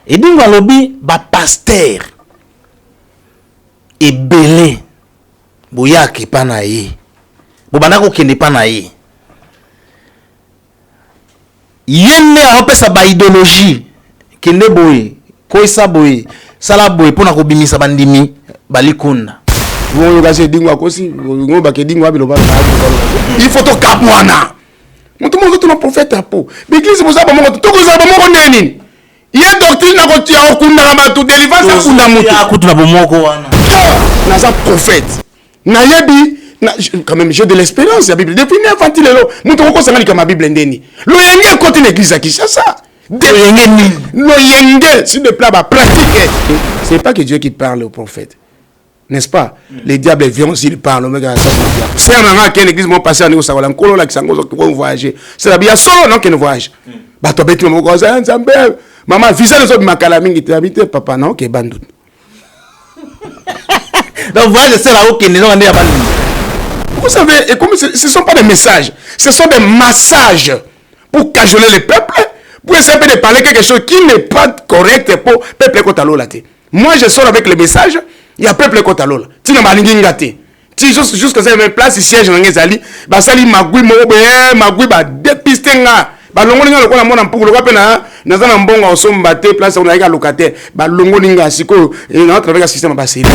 Et donc dans lobby ba pasteur et belé boya ki pa na ye bobana ko kende pa na ye yenne a opesa ba idéologie kende boye ko isa boye sala boye pona ko bimisa bandimi balikunda bon gase dingwa kosi ngo ba ke dingwa bilo ba il faut to cap mwana mutu mo to no prophète apo l'église boza ba mo to ko za ba mo neni ya doctrine na ko tia okunda ba to délivrance akunda mutu ya kutuna bomoko wana na za prophète na yebi quand même j'ai de l'espérance la Bible depuis infantile lo mutu ko sanga likama Bible ndeni lo yenge côté l'église qui ça lo yenge s'il te plaît ba pratique c'est pas que Dieu qui parle au prophète. N'est-ce pas? Les diables viennent s'ils parlent. C'est un moment que l'église m'a passé à nous, ça va l'encoller, là, qui s'en va voyager. C'est la bien solo, non, qui ne voyage. Bah, toi, tu m'as dit, maman, visa les autres, ma calamine, qui t'habite, papa, non, qui est bandou. Donc, voyage, c'est là où qui n'est pas bandou. Vous savez, et comme ce ne sont pas des messages, ce sont des massages pour cajoler le peuple, pour essayer de parler quelque chose qui n'est pas correct pour le peuple qui est là. Moi, je sors avec le message. Il y a peuple kota lola tina balingi ngate ti jusqu'à cette même place siège na ngezali ba sali magui mo be magui ba dépister nga ba longoli nga lokola mona mpukulu kwa pena na zana mbonga osomba te place on a ika locataire ba longoli nga siko et na travers système ba seli.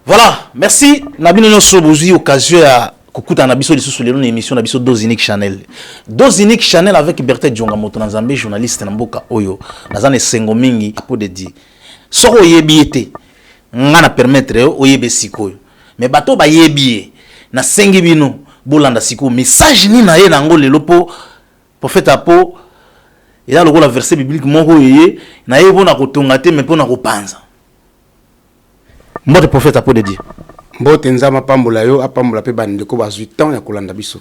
Voilà, merci. Nabino nyonso bozui occasion ya kokuta na biso lisusu lelo na émission na biso Dose Unique Channel. Dose Unique Channel avec Berthe Djonga moto na Nzambe journaliste na mboka oyo. Nazana sengo mingi apo de di. Soko yebi ete nga na permettre oyebe sikoyo. Mais bato ba yebi na sengi bino bolanda siko message ni na ye na ngo lelo po prophète apo il a le verset biblique moko yeye na ye bona kotonga te mais pona kopanza. Mbote prophète apo de dire. Mbote nzama pambola yo apambola pe bandeko ba 8 ans ya kolanda biso.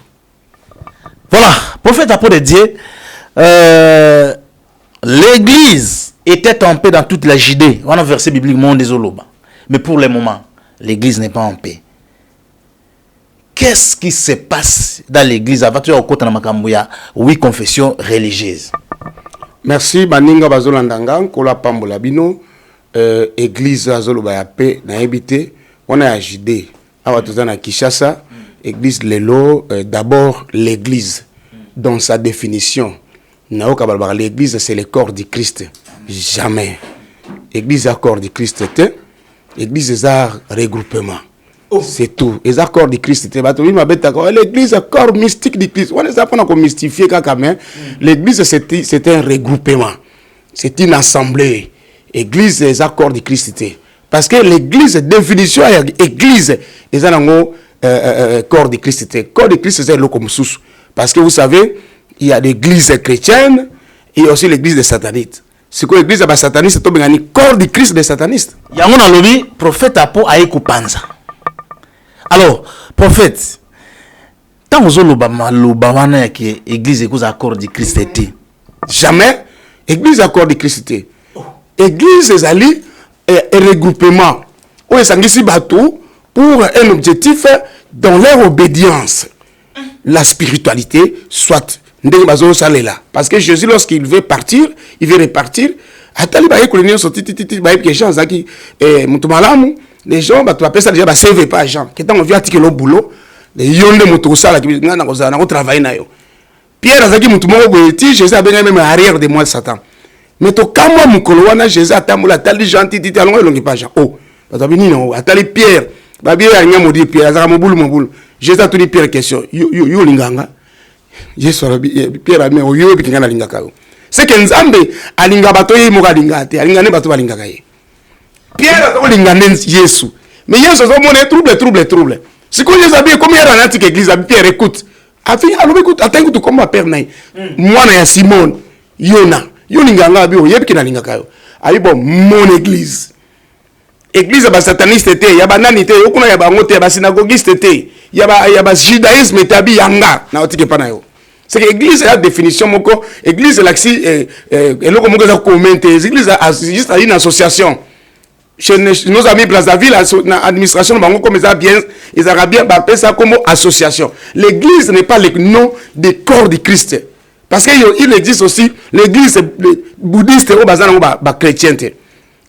Voilà, prophète apo de dire l'église était en paix dans toute la Judée. On a versé biblique mon désoloba. Mais pour le moment, l'église n'est pas en paix. Qu'est-ce qui se passe dans l'église avant tu au côté na makambuya oui confession religieuse. Merci baninga bazolandanga kola pambola bino. Église azoloba ya paix na habité on a Judée awa tozana Kinshasa église lelo d'abord l'église dans sa définition na okabalba l'église c'est le corps du Christ jamais église à corps du Christ était église est un regroupement c'est tout les accords du Christ était bato oui ma bête l'église corps mystique du Christ on est ça pour mystifier quand même l'église c'est un regroupement c'est une assemblée. Église des accords du Christ. Parce que l'église, définition, église, ils ont corps du Christ. Corps du Christ, c'est le comme sous. Parce que vous savez, il y a l'église chrétienne et aussi l'église des satanistes. C'est quoi l'église des satanistes? C'est le corps du Christ des satanistes. Il y a un lobby, prophète Apo Aïkou Panza. Alors, prophète, tant que vous avez que l'église est accord du Christ. Jamais. Église accord du Christ. Église ezali un regroupement où ils s'engagent bateau pour un objectif dans leur obédience. La spiritualité soit parce que Jésus lorsqu'il veut partir, il veut repartir. Atali ba école sorti titi ba que gens zaki mutumalamu les gens ba tu appelles ça déjà ba serve pas gens. Que tant on vient article au boulot, les yonde moto sala qui na ko travailler na yo. Pierre zaki mutumoko boeti Jésus a bien même arrière de moi Satan. Mais to kama mukolo wana Jésus atambola tali gentil titi alongo elongi pa Jean. Oh, batabini no atali Pierre. Babi ya nyamo di Pierre azaka mobulu. Jésus a tout dit Pierre question. Yo linganga. Yesu Pierre ame oyo bikinga na lingaka yo. C'est que Nzambe alinga bato yi moka lingate, alinga ne bato balingaka ye. Pierre a lingane Yesu. Mais Yesu zo mona trouble. Si ko Jésus abi comme il y a dans l'antique église Pierre écoute. Afi alors écoute attends que tu comme père naï. Moi na ya Simon Yona yo linganga bi oyebiki na lingaka yo abi bon mon église église ba sataniste te ya banani te okuna ya bango te ba synagogiste te ya ba judaïsme tabi yanga na otike pana yo c'est que église la définition moko église laxi eloko moko za commenter église juste une association chez nos amis Brazzaville l'administration bango comme ça bien ils ont bien appelé ça comme association. L'église n'est pas le nom du corps du Christ parce qu'il existe aussi l'église bouddhiste ou bazana ba chrétien.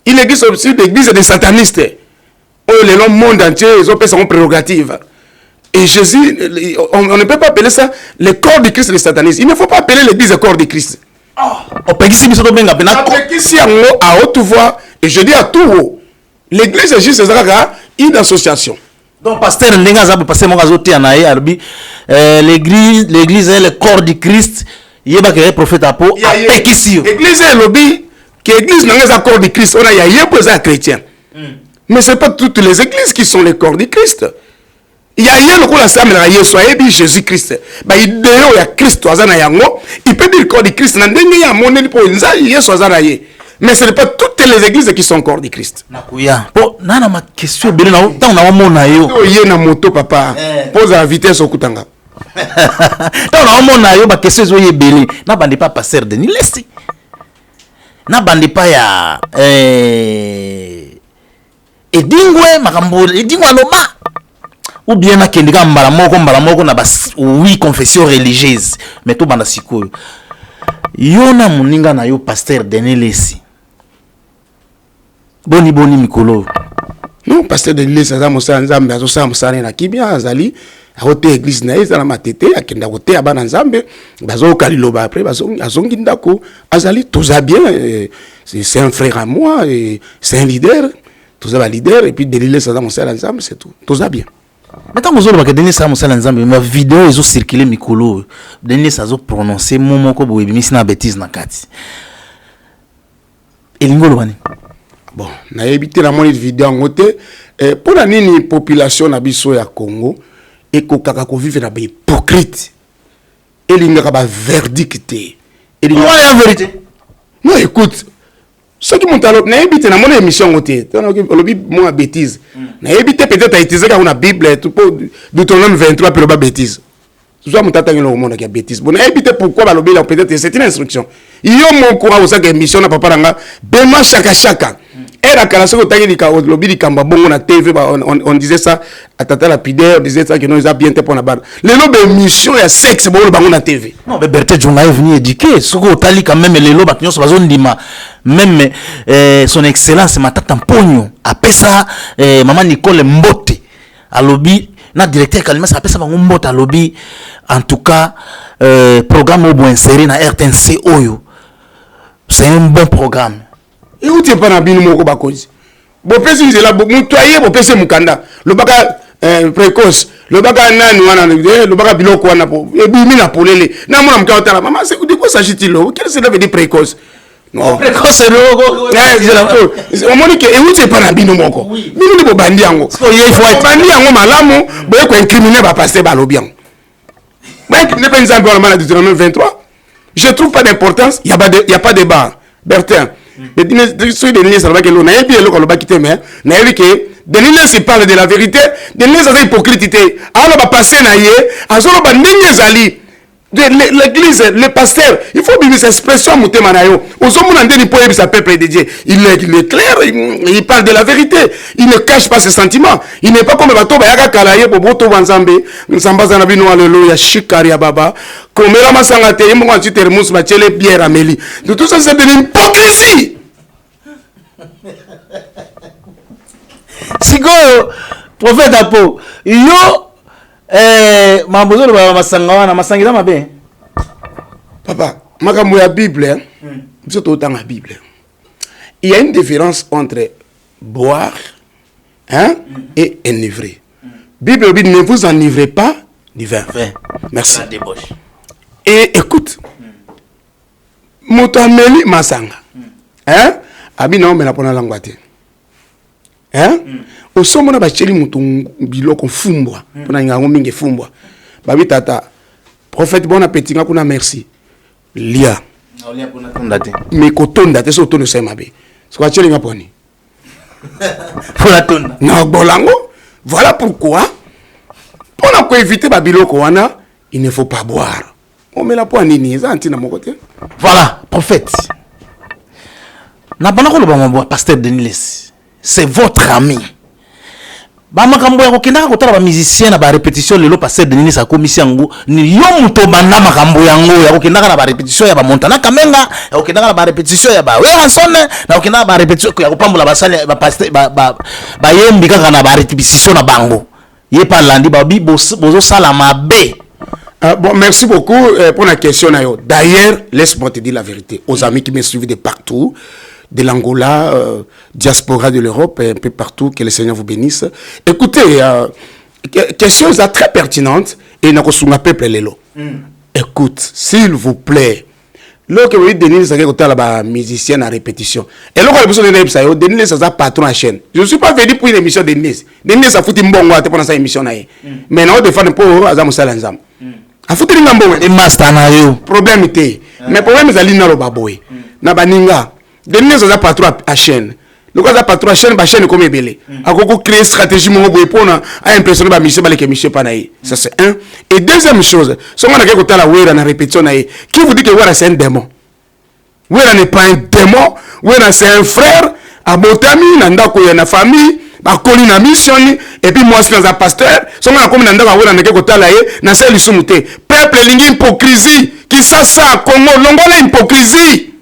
Il existe aussi l'église des satanistes. Le monde entier ils ont son prérogative. Et Jésus, on ne peut pas appeler ça le corps du Christ des satanistes. Il ne faut pas appeler l'église le corps du Christ. On peut ici à haute voix et je dis à tout haut. L'église est juste une association. Donc pasteur Ndengaza pasteur Mongazote anaye arbi l'église est le corps du Christ. Yeba que prophète apo apekisi. L'église est lobby que l'église n'est pas le corps du Christ. On a yebo za chrétien. Mais c'est pas toutes les églises qui sont le corps du Christ. Il y a rien que la salle de Jésus-Christ. Bah il y a Christ azana yango. Il peut dire le corps du Christ. N'endengi ya moneli po nza Yesu azana ye. Mais ce n'est pas toutes les églises qui sont corps du Christ. Nakuya. Po nana ma question bele na tant na mona yo. Yo na moto papa. Pose la vitesse au kutanga. Tant na mona yo ba question zo ye bele. Na bande pas pasteur Denis Lesti. Na bande pas ya Edingwe makambo Edingwe aloma. Ou bien na kendika mbala moko na ba oui confession religieuse. Mais to banda sikoyo. Yo na muninga na yo pasteur Denis Lesti. Boni mikolo. Non, pasteur de l'église ça mosala nzambe azosala mosala na kibia azali akote église na ezala matete akenda kote abana nzambe bazoka liloba après azongi ndako azali tout ça bien c'est un frère à moi et c'est un leader tout ça va leader et puis de l'église ça mosala nzambe c'est tout ça bien. Maintenant vous avez Denis ça mosala nzambe ma vidéo ezo circuler mikolo Denis ça zo prononcer momoko boyebi misina bêtise na kati. Elingolo bani. Bon, na évité la monnaie de vidéo en côté pour la nini population na biso ya Congo et ko kaka ko vivre na ba hypocrite et l'inga ba verdict et la vérité. Non écoute ce qui monte alors na évité na monnaie émission côté on bi moi bêtise na évité peut-être à utiliser quand on a Bible tout pour Deutéronome 23 pour ba bêtise. Soit mon tata ngelo monde qui a bêtise. Bon na évité pourquoi ba lobby peut-être c'est une instruction. Yo mon courant au ça que émission na papa ranga bema chaka et la calasse au taille du lobby du Kamba bon on a TV on disait ça à tata lapideur on disait ça que nous ils a bien pour la barre les lobby émission ya sexe bon on a TV non mais Berthe Djonga est venu éduquer ce que tali quand même les lobby nyonso bazon ndima même son excellence matata mpogno apesa maman Nicole Mbote à lobby na directeur Kalima ça apesa bango Mbote à lobby en tout cas programme au bon inséré na RTNC oyo c'est un bon programme. Et où tu es pas na binu moko bakozi bo pesi nzela bo mutoye bo pesi mukanda lo baka précoce lo baka nani wana lo baka biloko wana po ebimi na polele na mona mukao tala maman c'est de quoi s'agit-il qu'est-ce que ça veut dire précoce non précoce c'est le on moni que et où tu es pas na binu moko binu ni bo bandi yango il faut être bandi yango malamu bo ko incriminer ba passer ba lobian ba incriminer pas nzambe wala mana Deutéronome 23 je trouve pas d'importance il y a pas de débat Bertin. Les Denis ça va que l'on a bien le qu'on va quitter mais n'a vu que Denis il parle de la vérité Denis c'est hypocrite alors va passer na yé azolo ba ndenge zali l'église le pasteur il faut bien cette expression mutema na yo ozomona ndeni po yebisa peuple de Dieu il est clair il parle de la vérité il ne cache pas ses sentiments il n'est pas comme bato ba yaka kala ye boboto banzambe nsambaza na bino alléluia shikari ya baba komela masanga te yimo kwa termus bachele bière ameli tout ça c'est de l'hypocrisie. Sigo prophète apo yo mambozo ba masanga wana masangila mabe papa makambo ya Bible biso to tanga Bible il y a une différence entre boire et enivrer. Bible dit ne vous enivrez pas du vin. Merci. Et écoute moto ameli masanga abi na omela pona langwate osomona bacheli mutu biloko fumbwa pona ngango mingi fumbwa babi tata prophète bon appétit ngakuna merci lia mais kotonda te so tono semabe ce quoi tu les ngaponi pour la tonda na bolango. Voilà pourquoi pour éviter babiloko wana il ne faut pas boire. On met la poigne nini ça antina mon côté. Voilà, prophète. Na banako lo ba pasteur Denis, c'est votre ami. Ba makambo ya kokenda ko tala ba musicien na ba répétition lelo pasteur Denis a commission ngo ni yo muto bana makambo yango ya kokenda na ba répétition ya ba Montana Kamenga, ya kokenda na ba répétition ya ba Weransone, na kokenda na ba répétition ya kopambola ba sale ba pasteur ba yembi kaka na ba répétition na bango. Yé pas landi ba bi bozo sala mabe. Bon, merci beaucoup pour la question. D'ailleurs, laisse-moi te dire la vérité. Aux amis qui me suivent de partout, de l'Angola, diaspora de l'Europe, un peu partout, que le Seigneur vous bénisse. Écoutez, question très pertinente, et nous avons un peuple lélo. Écoute, s'il vous plaît, lorsque vous dites Denis, c'est un musicien à répétition. Et lorsque vous avez besoin de Denis, c'est un patron à chaîne. Je ne suis pas venu pour une émission de Denis. Denis, ça fout une bonne pendant cette émission. Mais nous devons pour Azam Salanzam. A foutu ngambonga e master na yo problème té mais problème ezali na lo baboy na baninga Denis za patron à chaîne le quoi za patron à chaîne ba chaîne comme ebele akoko créer stratégie mo boy pona a impressionner ba monsieur balé que monsieur panaï ça c'est un. Et deuxième chose so on a que kotala wera na répétition na qui vous dit que wera c'est un démon. Wera n'est pas un démon, wera c'est un frère à botami na ndako ya na famille ba koli na mission et puis moi c'est un pasteur so on a comme na ndako wera na ke kotala ye na sel sumute peuple lingi hypocrisie qui ça Congo longola hypocrisie.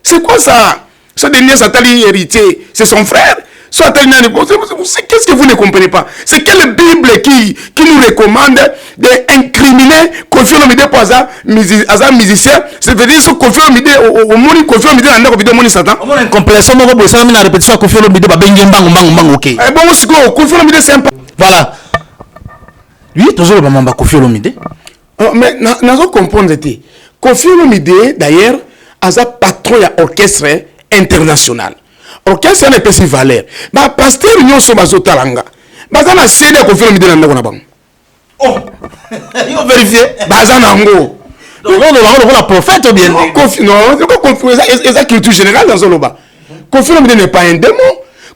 C'est quoi ça? Ce dernier Satali héritier, c'est son frère. Qu'est-ce que vous ne comprenez pas? C'est quelle Bible qui nous recommande d'incriminer Kofi Olomide pour un musicien? C'est-à-dire que Kofi Olomide, au monde, Kofi Olomide n'a pas vidéo moni Satan. On a une complétion, on va ça la répétition Kofi Olomide ba bengem bang OK. Eh bon, c'est quoi? Kofi Olomide c'est un. Voilà. Lui toujours le maman Kofi Olomide. Mais nous comprendre que Kofi Olomide d'ailleurs a un patron à orchestre international. Orchestre n'est pas si valeur. Bah pasteur union so bazotalanga. Bazana cédé Kofi Olomide na ndako na bango. Oh. Il faut vérifier. Bazana ngo. Donc on la prophète ou bien Kofi non, c'est la culture générale dans Zoloba. Kofi Olomide n'est pas un démon.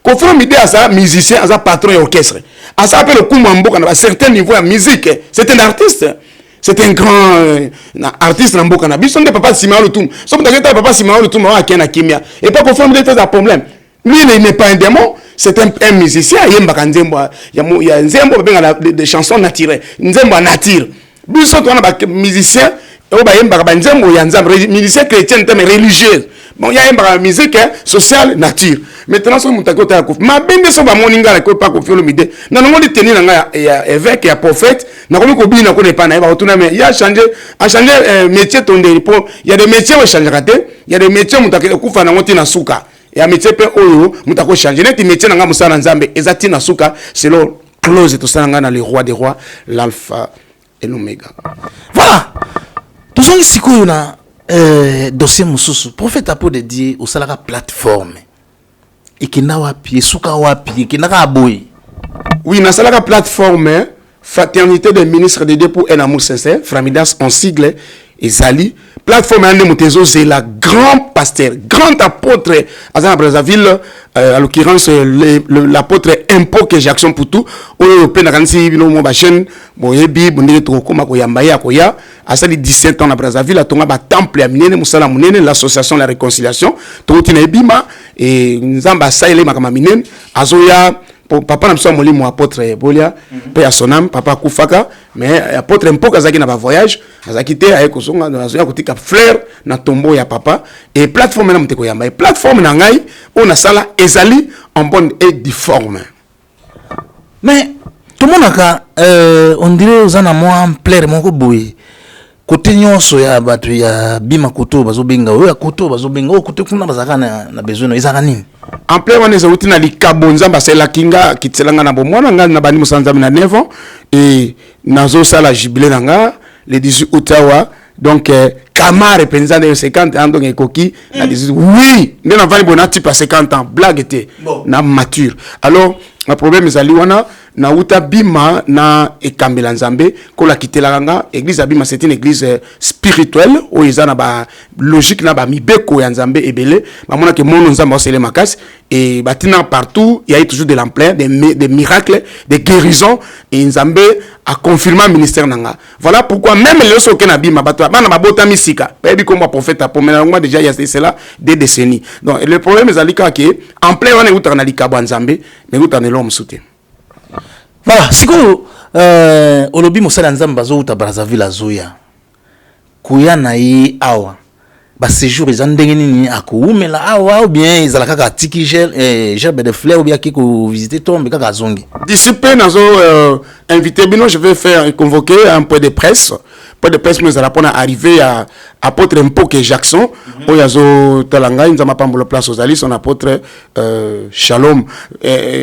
Kofi Olomide a un musicien, a un patron d'orchestre. A ça appelle le Kumambo à un certain niveau de musique. C'est un artiste. C'est un grand artiste dans Mboka. Ils sont des papas Simao Lutum. Sont des papas Simao Lutum qui a Kimia. Et pas pour faire des problèmes. Lui, il n'est pas un démon. C'est un musicien. Il y a un zembo des chansons naturelles. Un zembo nature. Ils sont des musiciens. Musicien chrétien, mais religieux. Bon, il y a une musique sociale nature. Maintenant, si vous avez un ma bende so ba moninga la ko pa Kofi Olomide. Na ngo di tenir nga ya évêque ya prophète, na ko ko bi na ko ne pa na ba otuna mais il a changé métier tonde pour il y a des métiers où changer raté, il y a des métiers où mutaka kufa na ngoti na suka. Ya métier pe oyo mutako changer net métier na nga musala nzambe ezati na suka selon clause to sanga na le roi des rois, l'alpha et l'oméga. Voilà. Tout ça ici ko na dossier mususu prophète a pour de dire au salara plateforme. Ikina wapi, suka wapi, ikina aboy. Oui, na salara plateforme Fraternité des ministres de Dieu pour un amour sincère, Framidas en sigle Ezali. Plateforme Ande Mutezo, c'est la grand pasteur, grand apôtre à Brazzaville, à l'occurrence l'apôtre Impo que Jackson Poutou, au Européen Ransi Bino Mobachen, Boyebi, Bondé Trokoma Koyambaya Koya, à ça 17 ans à Brazzaville, à Tonga Temple à Minene, Moussala Mounene, l'association de la réconciliation, Totine Bima, et Nzamba Saïle Makama Minen, Azoya. Papa n'a pas mon apôtre Bolia, paix à son âme, papa Koufaka, mais apôtre un peu Kazaki n'a pas voyage, a quitté avec Osonga dans la zone à côté cap fleur, na tombeau ya papa, et plateforme n'a pas yamba, et plateforme n'a ngai, on a ça là, ezali en bonne et difforme. Mais tout le monde a, on dirait aux anamoi en plaire mon boui. Côté nyonso ya batu ya bima koto bazobenga oya koto bazobenga o kote kuna bazaka na besoin no ezaka nini en plein on est outi na likabonza basela kinga kitselanga na bomwana nga na bani musanza na 9 ans et nazo sala jubilé nanga le 18 août donc Kamare penza de 50 ans donc ekoki na 18 oui mais na vali bona type à 50 ans blague était na mature alors le problème ezali wana na uta bima na ekambela nzambe ko la kitelanga église abima c'est une église spirituelle où ils na ba logique na ba mibeko ya nzambe ebele ba mona ke mono nzambe osele makasi et batina partout il y a toujours de l'ampleur des miracles des guérisons et nzambe a confirmé le ministère nanga. Voilà pourquoi même les autres qui n'abîment pas, bana babota misika, baby comme prophète pour maintenant déjà il y a cela des décennies. Donc le problème est alika que en plein on est outre na lika nzambe, mais outre na l'homme soutien. Voilà, siko olobi mosala nzambe bazo uta Brazzaville azoya. Kuya na yi awa. Ba séjour ils ont ndengeni akoumela awa ou bien ils alaka tiki gerbe de fleurs ou bien qui ko visiter tombe kaka zongi. D'ici peu nazo invité bino je vais faire convoquer un point de presse. Point de presse nous allons arriver à apôtre Mpoke Jackson oyazo talanga nzama pambola place aux alis son apôtre Shalom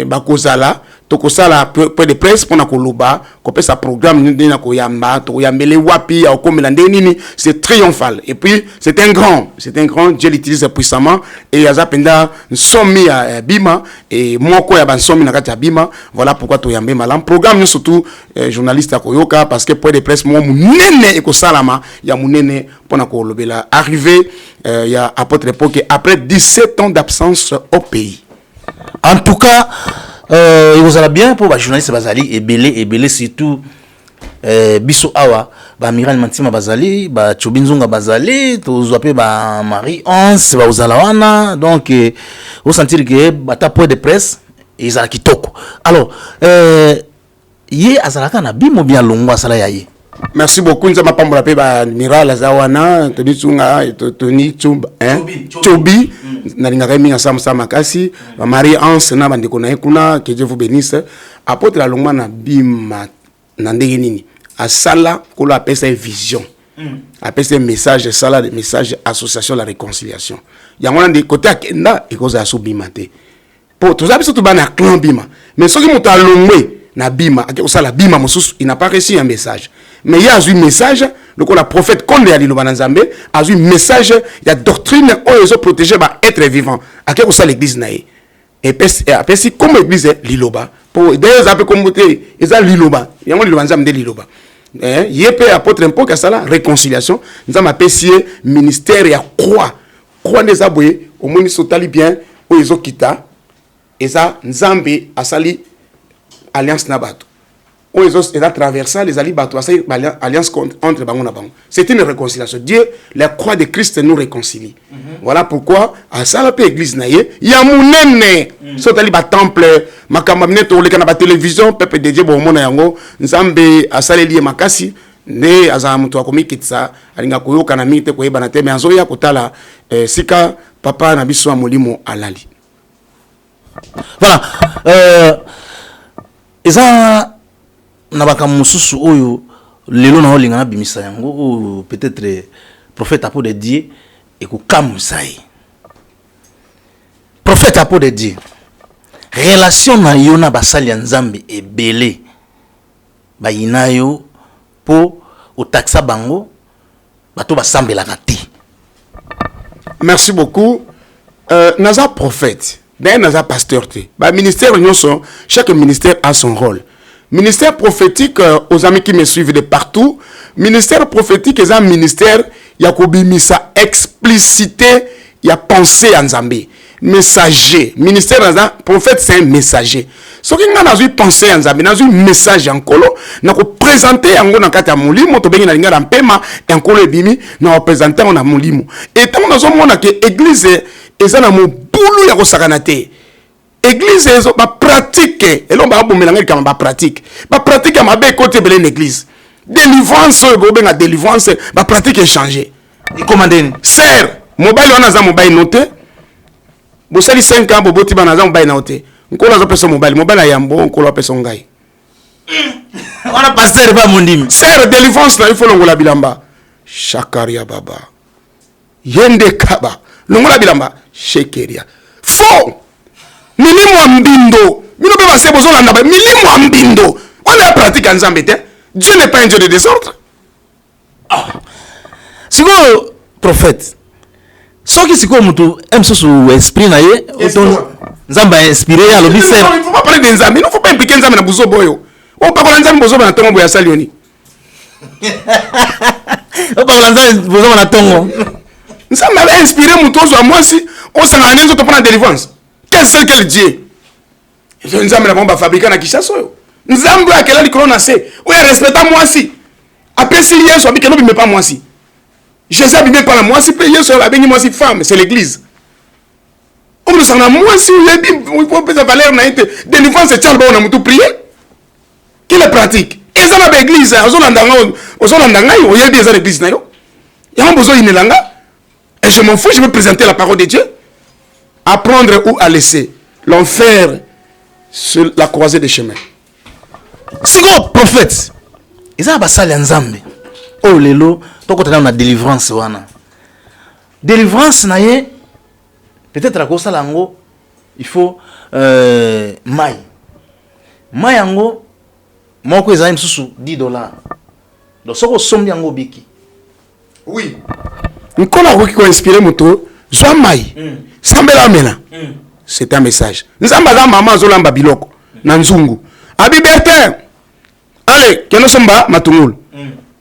bakozala tokosala point de presse pour na koloba ko pesa programme ndena ko yamba to yambele wapi ya okomela ndenini c'est triomphal et puis c'est un grand Dieu l'utilise puissamment et yaza penda nsomi ya bima et moko ya bansomi na kati ya bima voilà pourquoi to yambe malam programme surtout journaliste ya koyoka parce que point de presse mo munene e ko salama ya munene pour na ko lobela arrivé ya apôtre Mpoke après 17 ans d'absence au pays. En tout cas il vous allez bien pour les journalistes bazali et belé surtout biso awa ba Miral Mantima bazali ba Chobinzunga bazali to zoape ba Marie 11 ba uzalawana donc vous sentir que bata point de presse ils a kitoko alors yé azalaka na bimo bien longwa sala yaye. Merci beaucoup nzama pambola pe ba Miral azawana Tony Tsunga Tony Tsumba Chobi na lingaka minga sama makasi ba Marie Anse na bandeko na ekuna que Dieu vous bénisse apôtre la longma na bima na ndenge nini asala ko la pesa vision apesa message sala de message association la réconciliation yango na de côté akenda ekoza asubimate po toza biso to bana clan bima mais soki moto alongwe na bima akosala bima mosusu il n'a pas reçu un message mais il y a un message donc la prophète Konde ya Liloba Nzambe a un message il y a doctrine où ils ont protégé ba être vivant akosala l'église naé et après si comme église Liloba pour d'ailleurs un peu comme côté eza Liloba yango Liloba Nzambe Liloba yepé apôtre Mpoke sala réconciliation nzama pesier ministère ya croix des aboyé au moni sotali bien où ils ont kita eza Nzambe asali alliance nabato où ils ont traversé les alliés bato asali alliance entre bango na bango c'est une réconciliation Dieu la croix de Christ nous réconcilie voilà pourquoi asala pe église naye ya munene sotali ba temple makamba mineto oleka na ba télévision pepe de Dieu bo mona yango Nzambe asali lié makasi ne azama muto akomikitsa alinga koyoka na mite ko yeba na teme azoya kotala sika papa na biso molimo alali. Voilà eza na bakamususu oyo lelo na olinga na bimisa yango peut-être prophète apo de Dieu et ko kamusai prophète apo de Dieu relation na yo na basali ya Nzambe ebele ba inayo po otaxa bango bato basambelaka te. Merci beaucoup. Naza prophète d'ailleurs naza pasteur te ba ministère nyonso chaque ministère a son rôle. Ministère prophétique aux amis qui me suivent de partout, ministère prophétique est un ministère yakobimisa explicité ya pensée en Nzambe. Messager, ministère dans prophète c'est un messager. Ce qui nga nazu pensée en Nzambe, nazu message en kolo, na ko présenter yango na kati ya molimo to bengi na linga mpema en kolo ebimi na présenter on na molimo. Et tant nazo mona que église eza mo bulu ya ko sakanate. Église ezo ba pratique et l'on ba bomelanga kama ba pratique ma be côté belé l'église délivrance bo benga délivrance ba pratique échanger et commander sœur mobile wana za mobile noté bo sali 5 ans bo boti bana za mobile noté nkola zo pesa mobile ya mbo nkola pesa ngai on pasteur ba mondimi sœur délivrance na il faut longola bilamba shakaria baba yende kaba longola bilamba shekeria faux milimo ambindo mino be base bozolanda ba milimo ambindo on a pratique Nzambe te Dieu n'est pas un Dieu de désordre. Siko prophète soki siko mutu emsosu esprit na ye Nzamba inspiré à l'obisser. Non, il ne faut pas parler de Nzamba. Il ne faut pas impliquer Nzamba dans Bozo Boyo. On parle de Nzamba Bozo dans Tongo Boya Salioni. On parle de Nzamba Bozo dans Tongo. Nzamba a inspiré Moutozo à moi si on s'en a rien pour la délivrance. Quel Dieu? Nzamba n'a pas fabriqué na Kishaso. Nzamba a quel âge qu'on a c'est? Oui, respecte moi si. Après si hier soit bien que non pas moi si. Jésus a bien pas la moi si. Hier soit la béni moi si femme, c'est l'église. On me s'en a moi si vous avez dit, il faut peser valeur na été. Délivrance c'est tchal on a tout prier. Quelle est pratique? Et ça na l'église, ozolanda yo, il y a des églises na yo. Il y a un besoin inelanga. Et je m'en fous, je veux présenter la parole de Dieu. Apprendre ou à laisser. L'enfer sur la croisée des chemins. Si gros prophète, ils ont basali nzambe. Oh lelo, toko tana na délivrance wana. Délivrance na ye peut-être à cause lango, il faut mai. Mai yango moko ezali msusu $10. Donc soko sombi yango biki. Oui. Nkola ko ko inspirer moto, zwa mai. Sambela mena. C'est un message. Nzamba za maman zolamba biloko na nzungu. Abi Bertin. Allez, keno somba matungulu.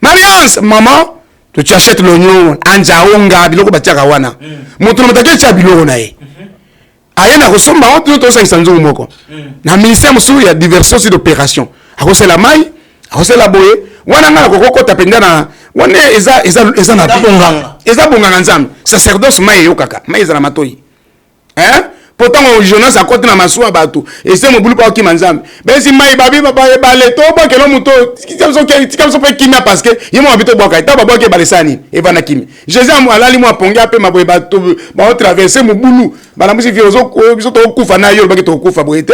Mariance, maman, tu achètes l'oignon, anjaonga biloko batiaka wana. Moto na matake cha biloko na ye. Ayena ko somba on to sa nzungu moko. Na ministère musu ya diversion sur d'opération. Akose la mai, akose la boye, wana ngala ko kokota penda na wana eza na bonganga. Eza bonganga nzambe. Sacerdoce mai yokaka, mai eza na matoi. Hein? Pourtant Jonas a côté na masua bato et c'est mon boulot pas qui manzam ben si mai babi baba ba leto ba kelo muto tikam so pe kimia parce que yemo habito boka ta baba ke balesani e bana kimi Jésus mo alali mo pongia pe maboy bato ba traverser mo bulu bana musi viozo biso to kufa na yo ba ke to kufa boete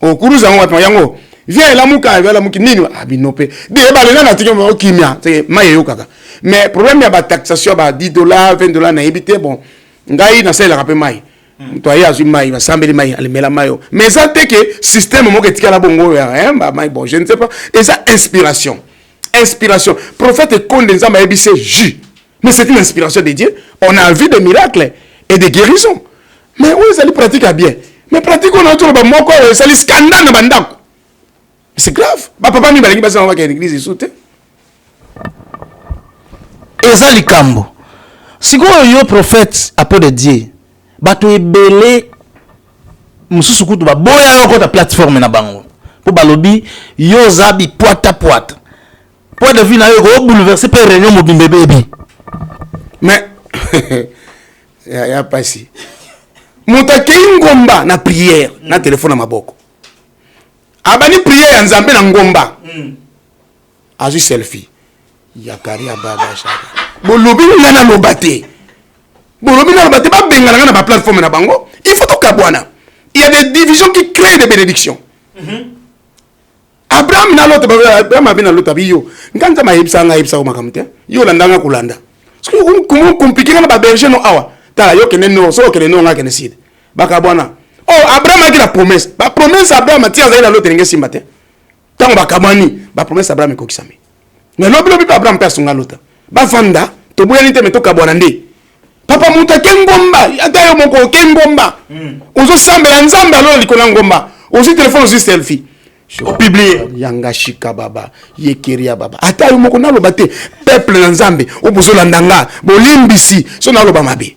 o kuruza mo watwa yango vient la muka vela muki nini abinope de ba le na tikam kimia c'est mai yo kaka mais problème ya ba taxation ba $10 $20 na ebité bon ngai na sala rapé mai toi ya zumai va sambeli mai alimela mayo mais ça te que système mo ketika la bongo hein ba mai bon je ne sais pas et ça inspiration prophète condensa ma ebise ju mais c'est une inspiration de Dieu on a vu des miracles et des guérisons mais où ça les pratique à bien mais pratique on a tout ba moko ça les scandale na bandako c'est grave ba papa mi balingi basa wa l'église isute eza likambo sikoyo yo prophète apôtre de Dieu bato ebele mususu kutu baboya yo kota plateforme na bango po balobi yo zabi poata point de vue na yo ko bouleverser pe réunion mobimbe bebi mais ya pasi muta ke ngomba na prière na téléphone na maboko abani prière ya nzambe na ngomba azu selfie ya kari abaga shaka bolobi ngana lobate bolobi na lobate ba bengana na ba plateforme na bango il faut to kabwana il y a des divisions qui créent des bénédictions Abraham na l'autre Abraham abina l'autre biyo nganta ma yebsa nga yebsa makamte yo landanga kulanda parce que comment compliqué na ba berger no awa ta yo kene no so kene no nga kene sid baka bwana oh Abraham a dit la promesse ba promesse Abraham tia za l'autre ngé simbate tango bakamani ba promesse Abraham ko kisame mais lobi Abraham personne l'autre ba fanda to boyani te meto kabwana ndé papa muta kengomba ata yo moko kengomba ozo sambela nzambe alo likona ngomba aussi téléphone aussi selfie au publier yanga shika baba yekeria baba ata yo moko naloba te peuple na nzambe obuzola ndanga bolimbisi so naloba mabe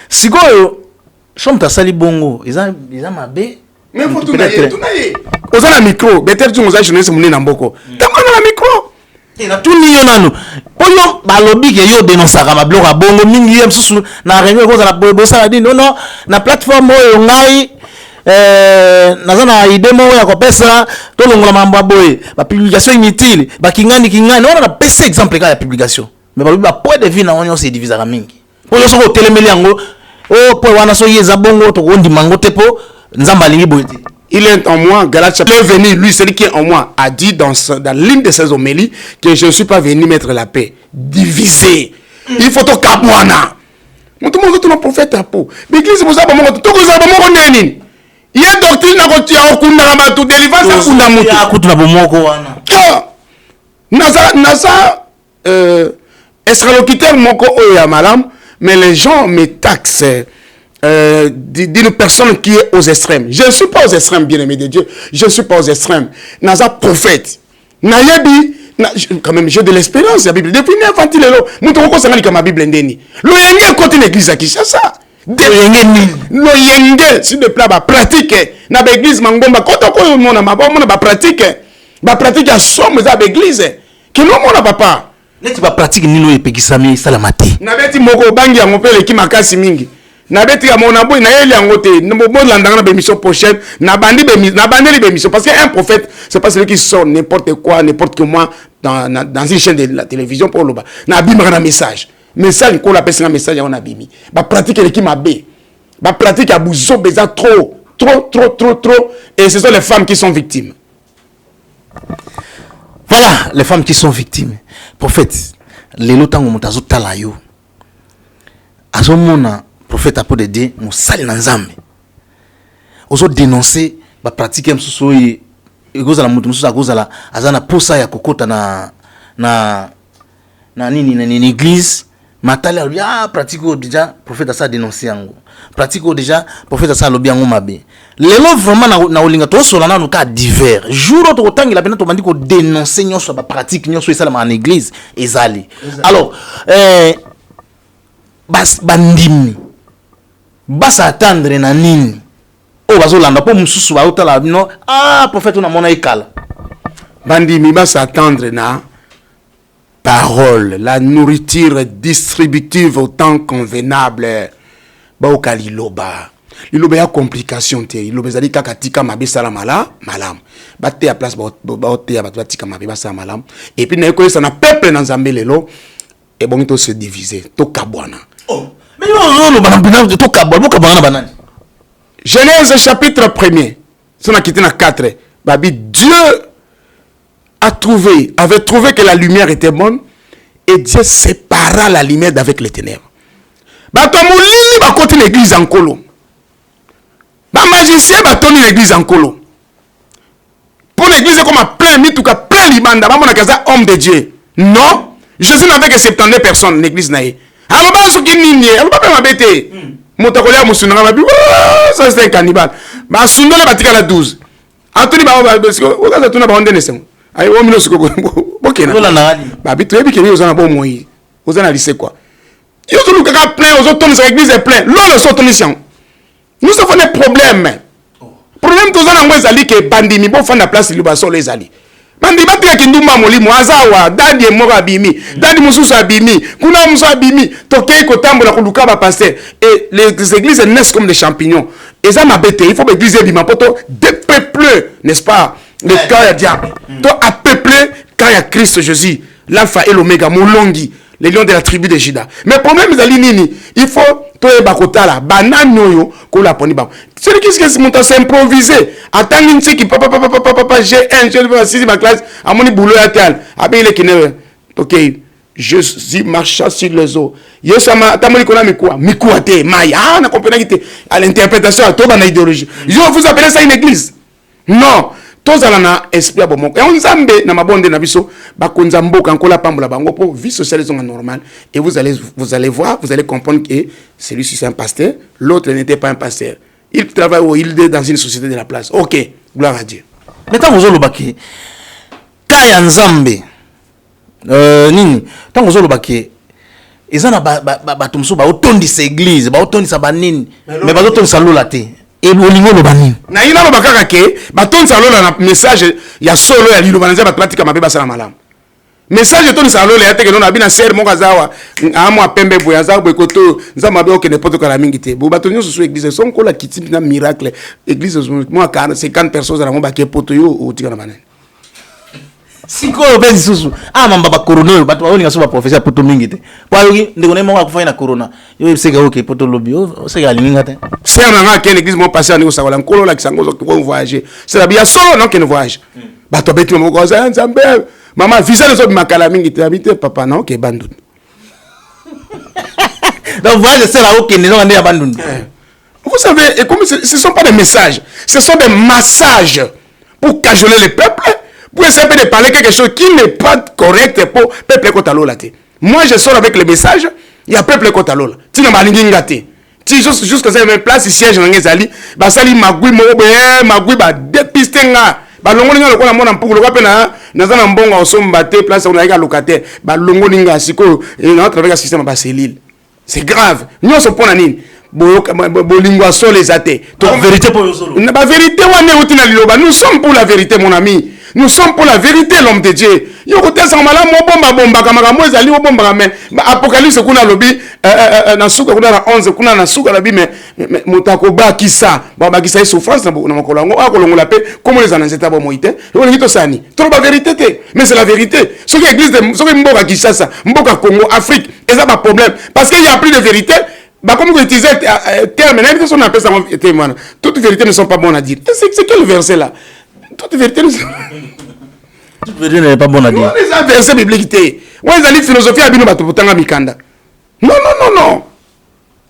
sikoyo chomta sali bongo eza mabe mais faut tout naye ozala micro beter tu ngoza jeunesse munena mboko tamana la micro na tuni yo nanu oyo balobi ke yo dénonçaka mabloko ya bongo mingi ye msusu na réunion ekozala bosala dini nono na plateforme oyo ngai naza na idée moko ya kopesa tolongola mambo ya boye bapublication inutile bakingani wana napesa exemple kaka ya publication mais balobi bapoint de vue na ngo nyonso edivisaka mingi oyo soko otelemeli yango o po wana so yeza bongo tokondima ngo te po nzambe alingi boye te. Il est en moi, Galatia. Il est venu, lui, celui qui est en moi, a dit dans l'une de ses homélies que je ne suis pas venu mettre la paix, diviser. Il faut tout kabouana. Tout le monde est un prophète à peau. L'église, vous savez, tout le monde est il y a une doctrine à côté, il y a une délivrance à Nasa, escaloquiteur moko oya malam, mais les gens me taxent d'une personne qui est aux extrêmes. Je ne suis pas aux extrêmes, bien-aimé de Dieu. Je ne suis pas aux extrêmes. Naza prophète. Nayebi, quand même, j'ai de l'espérance, la Bible. Depuis l'infantile, mon toko sangani comme ma Bible ndeni. Lo yenge côté l'église à Kinshasa. Lo yenge, s'il te plaît, ba pratique. Na l'église mangomba, quand on mona ma ba pratique. Ba pratique à somme za l'église. Que non mona papa. Neti ba pratique nino epekisami salamati. Na beti moko bangi ya ngopele ki makasi mingi. Na beti ya mona boy na yeli angote no bo landanga na émission prochaine na bandi émission parce qu'un prophète c'est pas celui qui sort n'importe quoi n'importe comment dans une chaîne de la télévision pour le bas na bimara na message ko la pesa message on a bimi ba pratique le ki mabe ba pratique ya buzo beza trop et ce sont les femmes qui sont victimes. Voilà les femmes qui sont victimes. Prophète les lotango mutazo talayo azomona prophète a pour de dire musali na nzambe ozo dénoncer ba pratique msusu egoza la mutu msusu agoza la azana posa ya kokota na nini église matali pratique déjà prophète a ça dénoncer yango pratique déjà prophète a ça lobi yango mabe lelo vraiment na olinga to sola na ka divers jour to tangila pena to bandi ko dénoncer nyonso ba pratique nyonso esala en église ezali alors bandimi basa attendre na nini o bazolanda po mususu ba utala no prophète na mona ikala bandimi basa attendre na parole la nourriture distributive au temps convenable ba okali loba liloba ya complication te liloba zali kaka tika mabisa la malam ba te ya place ba te ya ba tika mabisa malam et puis na ekoyesa na peuple na nzambe lelo et bon to se diviser to kabwana. Genèse chapitre 1er, son a quitté dans 4. Dieu avait trouvé que la lumière était bonne et Dieu sépara la lumière d'avec les ténèbres. Batomuli ba côté l'église en colo. Ba magicien ba toni l'église en colo. Pour l'église comme à plein mituka plein libanda, ba mona kaza homme de Dieu. Non, Jésus n'avait que 72 personnes l'église naïe. Alors bah ce qui n'y est, alors pas ma bête. Motakolia musunanga ba bi, ça c'est un cannibale. Ba sundole batika la 12. Antoni ba parce que o kaza tuna ba onde nesem. Ay o mino siko bokena. Ba bi trebi kemi ozana bo moyi. Ozana lycée quoi. Yo to luka plein, aux autres l'église est plein. L'on sont mission. Nous avons des problèmes. Problème tous en ezali ke bandimi bo fanda place liba so les ali. Bandi batika kindumba molimo azawa dadi moko abimi dadi mususu abimi kuna mususu abimi tokei kotambola koluka ba pasteur et les églises naissent comme des champignons et ça m'a bêté il faut l'église bima poto dépeupler n'est-ce pas le cœur ya diable to a peuplé quand il y a Christ Jésus l'alpha et l'oméga molongi les lions de la tribu de Juda mais problème zali nini il faut to bakotala bananoyo ko la poni ba celui qui se monte s'improviser attendre qui papa j'ai un je vais assister ma classe à mon boulot à tel abele kinewe OK je marche sur les eaux yesama tamoli kona mikwa te maya na comprendre que à l'interprétation à toba na idéologie je vous appelez ça une église non tous à na esprit bon et on zambe na mabonde na biso ba konza mboka nkola pambola bango pour vie sociale sont normale et vous allez voir vous allez comprendre que celui-ci c'est un pasteur l'autre n'était pas un pasteur il travaille ou il est dans une société de la place. OK, gloire à Dieu. Maintenant vous olobaki kaya nzambe nini tant vous olobaki ezana ba tumso ba otondisa église ba otondisa ba nini mais ba otondisa lola te et bolingo lo banini na ina lo bakaka ke ba tondisa lola na message ya solo ya lilo banza ba pratika mabe basala malamu message tondisa lola ya teke non abina ser mo kazawa amo apembe boya za bokoto nzamba be okene poto kala mingi te bo batonyo so église son ko la kiti na miracle église mo 50 personnes na mo ba ke poto yo otika na banene siko benzi susu mamba ba corona bato baoni ngaso ba professeur poto mingi te kwa yoki ndeko ne mo ka kufanya na corona yo seka OK poto lobby o seka alininga te c'est na ke l'église mo passer ni ko sakola nkolo la kisango ko voyager c'est la bien solo non que ne voyage bato beti mo ko za nzambe maman visa les autres makala mingi te habite papa non que bandu donc voyage c'est là OK ne non ande abandon vous savez et comme ce sont pas des messages ce sont des massages pour cajoler le peuple pour essayer de parler quelque chose qui n'est pas correct pour peuple kotalo là. Moi je sors avec le message Il y a peuple kota lola. Tina balingi ngate. Ti jusqu'à cette même place siège na ngezali, ba sali magui mo be magui ba dépister nga. Ba longo ninga lokola mona mpuku lokola pena nazana mbonga osomba te place on a égal locataire. Ba longo ninga siko et na travers système ba cellule. C'est grave. Nous sommes pour nani. Bolingwa sol les athées. La vérité pour le solo. La vérité nous sommes pour la vérité mon ami. Nous sommes pour la vérité l'homme de Dieu. Yo kote sa mala mo bomba bomba kama mo ezali bomba mais apocalypse kuna lobi na suka kuna na 11 kuna na suka lobi mais mutako bakisa ba bakisa souffrance na makolongo akolongo la paix comme les anazeta ba moite. Yo ngito sani. Trop la vérité mais c'est la vérité. Ce que l'église ce que mboka Kinshasa, mboka Congo, Afrique, et ça pas problème parce qu'il y a plus de vérité. Bah, comme vous utilisez terme, on appelle ça témoin. Toutes les vérités ne sont pas bonnes à dire. C'est quel verset là? Toutes les vérités ne sont Toute vérité n'est pas bonne à dire. Les versets bibliques. Ouais, ils allaient philosophie à Bino Batopotanga Mikanda. Non.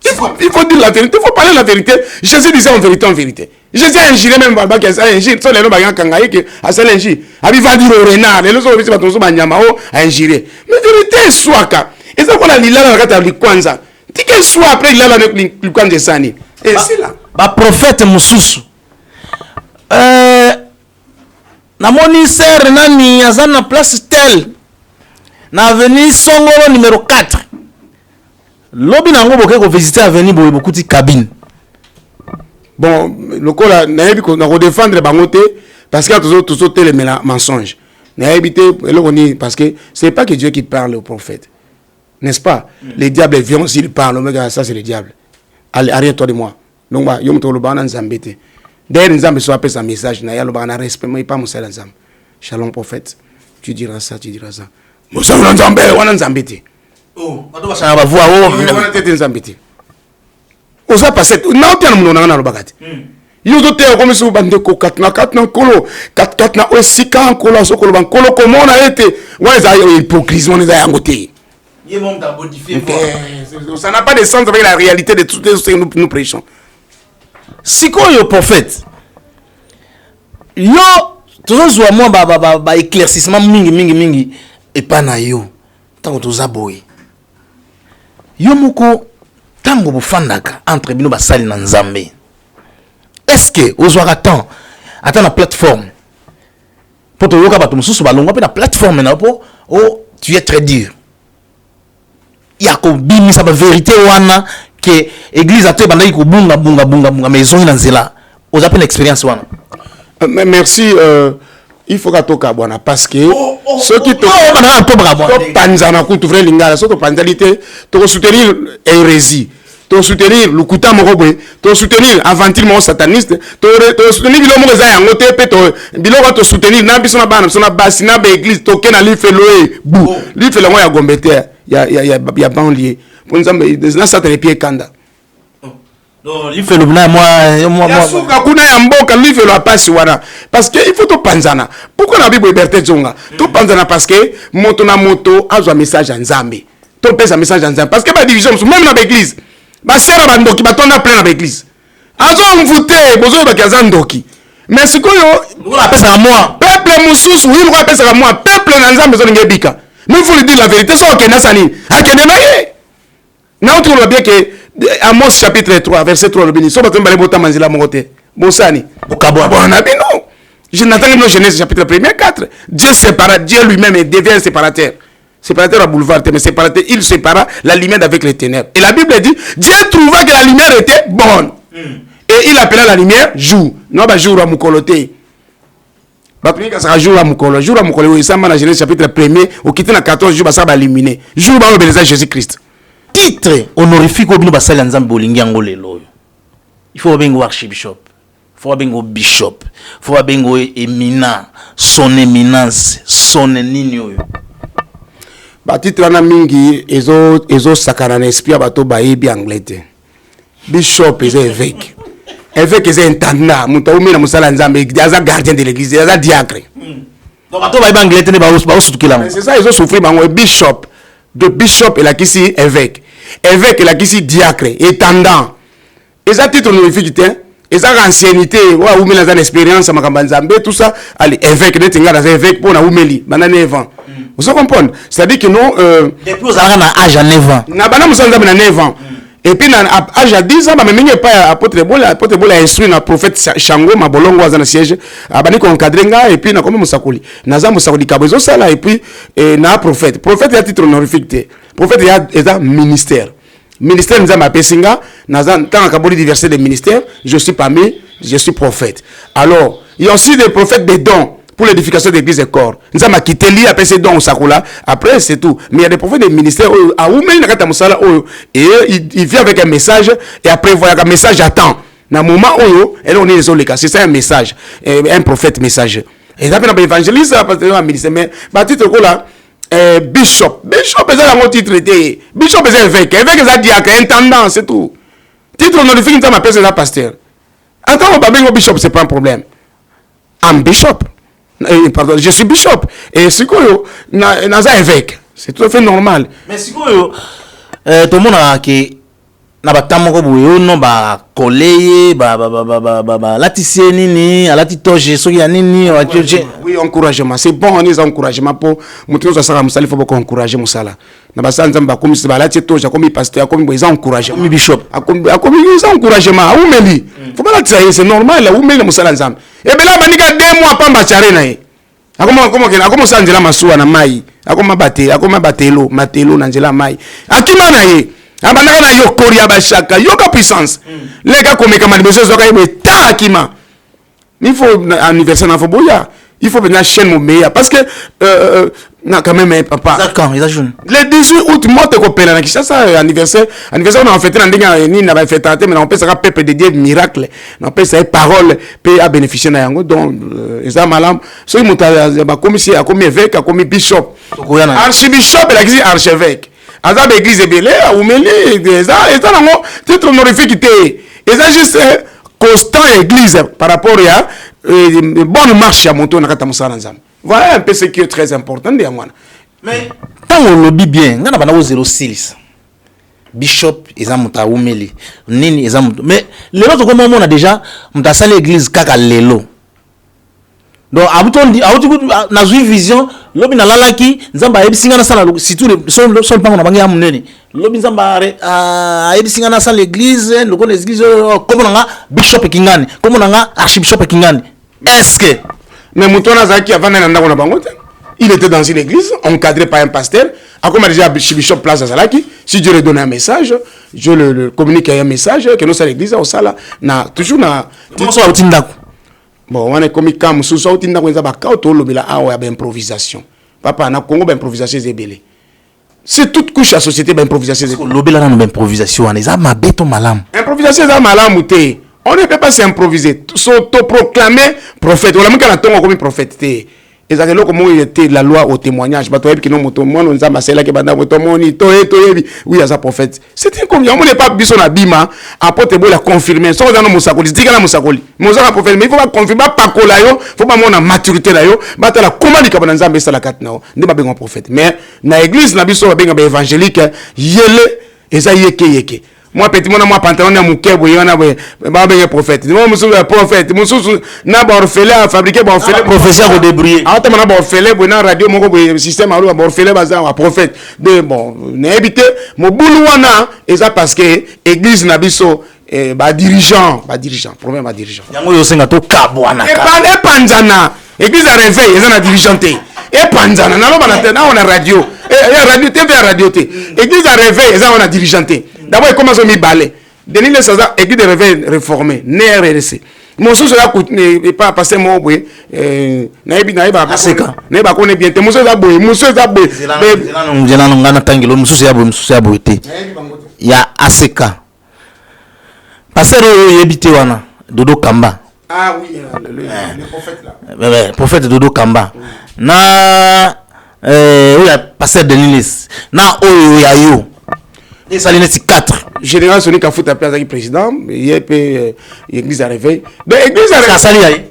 Il faut dire la vérité, il faut parler la vérité. Jésus disait en vérité. Jésus a ingéré même Baba qui a ingéré. Sans les noms Bagan Kangaï qui a ingéré. Abi va dire au renard. Les autres ont dit Banyamao a ingéré. Mais vérité est soaka. Et ça qu'on a dit là dans la carte de Kwanza. Dit qu'il soit après il a le camp de Sani. Et c'est là. Ba prophète Moussoussou. Namoni sœur nani azana place tel. Na avenue Songolo numéro 4. Lobi nango boke ko visiter avenue boye bokuti cabine. Bon, le coup là, na redéfendre bangote parce qu'il y a toujours les mensonges. Na éviter parce que c'est pas que Dieu qui parle au prophète. N'est-ce pas? Les diables viennent s'ils parlent, mais ça c'est le diable. Allez, arrête-toi de moi. Donc, yo mto lobana nzambete. D'ailleurs, nzambe soit appelé un message, na ya lobana respect, mais pas mon seul nzambe. Shalom prophète. Tu diras ça. Moussa nzambe, wana nzambete. Oh, bato ba sanga ba voix wana tete nzambete. Oza passer, na otia na munona na lobakati. Yo dote comme si bande ko 4 na kolo 4 na osika kolo so kolo ban kolo komona ete. Ouais, ça hypocrisie on est à ngote. Ça n'a pas de sens avec la réalité de tout ce que nous prêchons. Si quoi yo prophète, yo toujours moi ba éclaircissement mingi et pas na yo. Tant que toza boy. Yo moko tango bofandaka entre bino basali na nzambe. Est-ce que ozwaka temps ata na plateforme pour te yoka bato mususu balongwa pe na plateforme na po tu es très dur. Yako bimi sa ba vérité wana que église a te bandaki ko bunga mais ils ont nzela oza pe une expérience wana. Merci il faut que bwana parce que ceux qui te panzana ku vrai lingala ceux qui panzalité to soutenir hérésie, to soutenir lukuta morobe, to soutenir aventure sataniste, to soutenir bilomo za yango te pe to biloko to soutenir na biso na bana biso na basi na ba église to kena li feloe bu li felo ya gombeter ya banlieue pour nous na ça les pieds kanda. Non, il fait le bien moi suka kuna ya mboka lui fait la passe wana parce que il faut to panzana. Pourquoi la Bible liberté zonga? To panzana parce que moto na moto azwa message en Nzambe. To pesa message en Nzambe parce que ba division même dans l'église. Ba sera ba ndoki ba tonda plein dans l'église. Azo mvute bozo ba kaza ndoki. Mais ce que on appelle ça moi peuple mususu oui on appelle ça moi peuple na Nzambe zo ngebika. Mais il faut lui dire la vérité ça okena sani. Akende na ye. Na on trouve bien que Amos chapitre 3 verset 3 le béni so bato mbale bota manzila mongote bosani okabwa bona bino je n'attends que Genèse chapitre 1er 4 Dieu sépara Dieu lui-même devient séparateur à boulevard mais séparateur il sépara la lumière avec les ténèbres et la Bible dit Dieu trouva que la lumière était bonne et il appela la lumière jour non ba jour à mukolote bapika ça jour à mukolo oui ça dans Genèse chapitre 1er au quitter na 14 jours ba ça ba illuminer jour ba obéir Jésus Christ titre honorifique au bino basali nzambe bolingi yango lelo. Il faut bengo archbishop, faut bengo bishop, faut bengo éminent, son éminence, son nini oyo. Ba titre na mingi ezo sakana na esprit bato ba yebi anglais. Bishop est évêque. Évêque est intendant, muta umina musala nzambe, aza gardien de l'église, aza diacre. Donc bato ba yebi anglais te ba osutukila. C'est ça ils ont souffert bango bishop. De bishop et la qui évêque. Évêque et la qui diacre, étendant. Et ça titre honorifique, et ça ancienneté wa ou mela expérience makamba nzambe tout ça allez évêque de tinga dans évêque pour na umeli bana 9 ans vous comprenez c'est-à-dire que non depuis aux arana âge à 9 ans na bana musanza na 9 ans et puis na âge à 10 ans ba menye pas apôtre Bola instruit na prophète Shango mabolongo azana siège abani ko encadrer nga et puis na comme musakoli naza musakoli kabezo sala et puis na prophète ya titre honorifique prophète ya ministère ministère nzamba pesinga naza tant kaboli diversité des ministères je suis prophète alors il y a aussi des prophètes des dons pour l'édification de l'église et corps nzamba kiteli a ses dons sakola après c'est tout mais il y a des prophètes des ministères a oumeli na kata musala oyo et il vient avec un message et après voilà un message attend na moment oyo et on est les cas c'est ça un message un prophète messager et ça fait un évangéliste un ministère mais ba titre ko là bishop est un titre été bishop est évêque est diacre intendant c'est tout titre honorifique nzamba pèse là pasteur attends ba bengo bishop c'est pas un problème am bishop pardon je suis bishop et c'est quoi naza évêque c'est tout à fait normal mais c'est quoi tout le monde a qui na batamoko boyo no ba collé ba latisie nini alati toje soki ya nini oui encouragement c'est bon on est encouragement pour moto ça musala faut beaucoup encourager musala na basanza ba comme ba lati toje comme pasteur comme ils encourager comme bishop comme ils encouragement oumeli faut pas là c'est normal oumeli musala nzambe et ben là banika 2 mois pas mbachare na ye akoma sanjela masuwa na mai akoma batelo matelo na njela mai akima na ye abandaka na yokori ya bashaka yoka puissance lega komeka malibeso zoka yebe ta akima il faut anniversaire na foboya il faut venir chaîne mon meilleur parce que na quand même papa d'accord ils ajoutent le 18 août moto ko pela na Kinshasa anniversaire on a fêté na ndinga ni na ba fêter mais on peut ça peuple de Dieu miracle on peut ça parole peut à bénéficier na yango donc ça malam so il monta ba commissaire comme évêque comme bishop archbishop la qui archevêque azab église belé ou mêlé ça non titre honorifique et ça juste constant église par rapport à bonne marche à monter na kata musala nzambe voilà un peu ce qui est très important de moi mais tant on lobby bien ngana bana 06 bishop eza muta umeli nini eza muta mais les autres comme on a déjà muta sala église kaka lelo donc abutondi na zui vision lobi na lalaki nzamba ebisinga na sala surtout son pango na bangi ya munene lobi nzamba ebisinga na sala l'église loko l'église comme nga bishop kingani comme nga archbishop kingani est-ce que mais Moutona Zaki avant na ndako na bango il était dans une église encadré par un pasteur a comme déjà bishop place à Zalaki si Dieu lui donne un message je le communique un message que nous à l'église au sala na toujours na bonsoir utindako bon on est comme comme sous utindako nza ba ka to lobela awa ya improvisation papa na Congo ba improvisation zebele c'est toute couche à société ba improvisation lobela na ba improvisation on eza mabeto malam improvisation za malamu te on ne peut pas s'improviser s'autoproclamer prophète on a mis quand on comme prophète et ça que là comment il était la loi au témoignage bah toi qui non moto moi on zamba c'est là que banda moto moni to oui à sa prophète c'était comme on n'est pas biso na bima apôtre Bola confirmer sans dans musakoli dit kana musakoli mozaka prophète mais il faut pas confirmer pas kola yo faut pas mona maturité là yo bata la comment dit ka nzambe ça la katna ndi ba benga prophète mais na église na biso ba benga évangélique yele eza yeke moi petit moi pantalon na mukebo yona ba benga prophète moi musu prophète musu na ba orphelin fabriquer ba orphelin professeur de débrouiller ah na ba orphelin bo na radio moko bo système alo ba orphelin ba za prophète de bon na habité mo bulu wana eza parce que église na biso ba dirigeant problème ba dirigeant yango yo senga to kabwana e panzana église a réveil eza na dirigeanté e panzana na loba na tena on a radio et radio TV radio T église a réveil eza on a dirigeanté d'abord il commence à me baler Denis le Saza église de réveil réformé NRDC mon sous là ne pas passer mon boy naïba aseka naïba connaît bien mon sous là boy zela ngana tangelo mususu ya boy te ya aseka passer yebite wana Dodo Kamba ah oui le prophète là prophète Dodo Kamba na oya passer Denis na oyo ya yo et ça les 4 général Sonic Kafuta place avec président il peut église à réveil donc église à réveil ça sali ay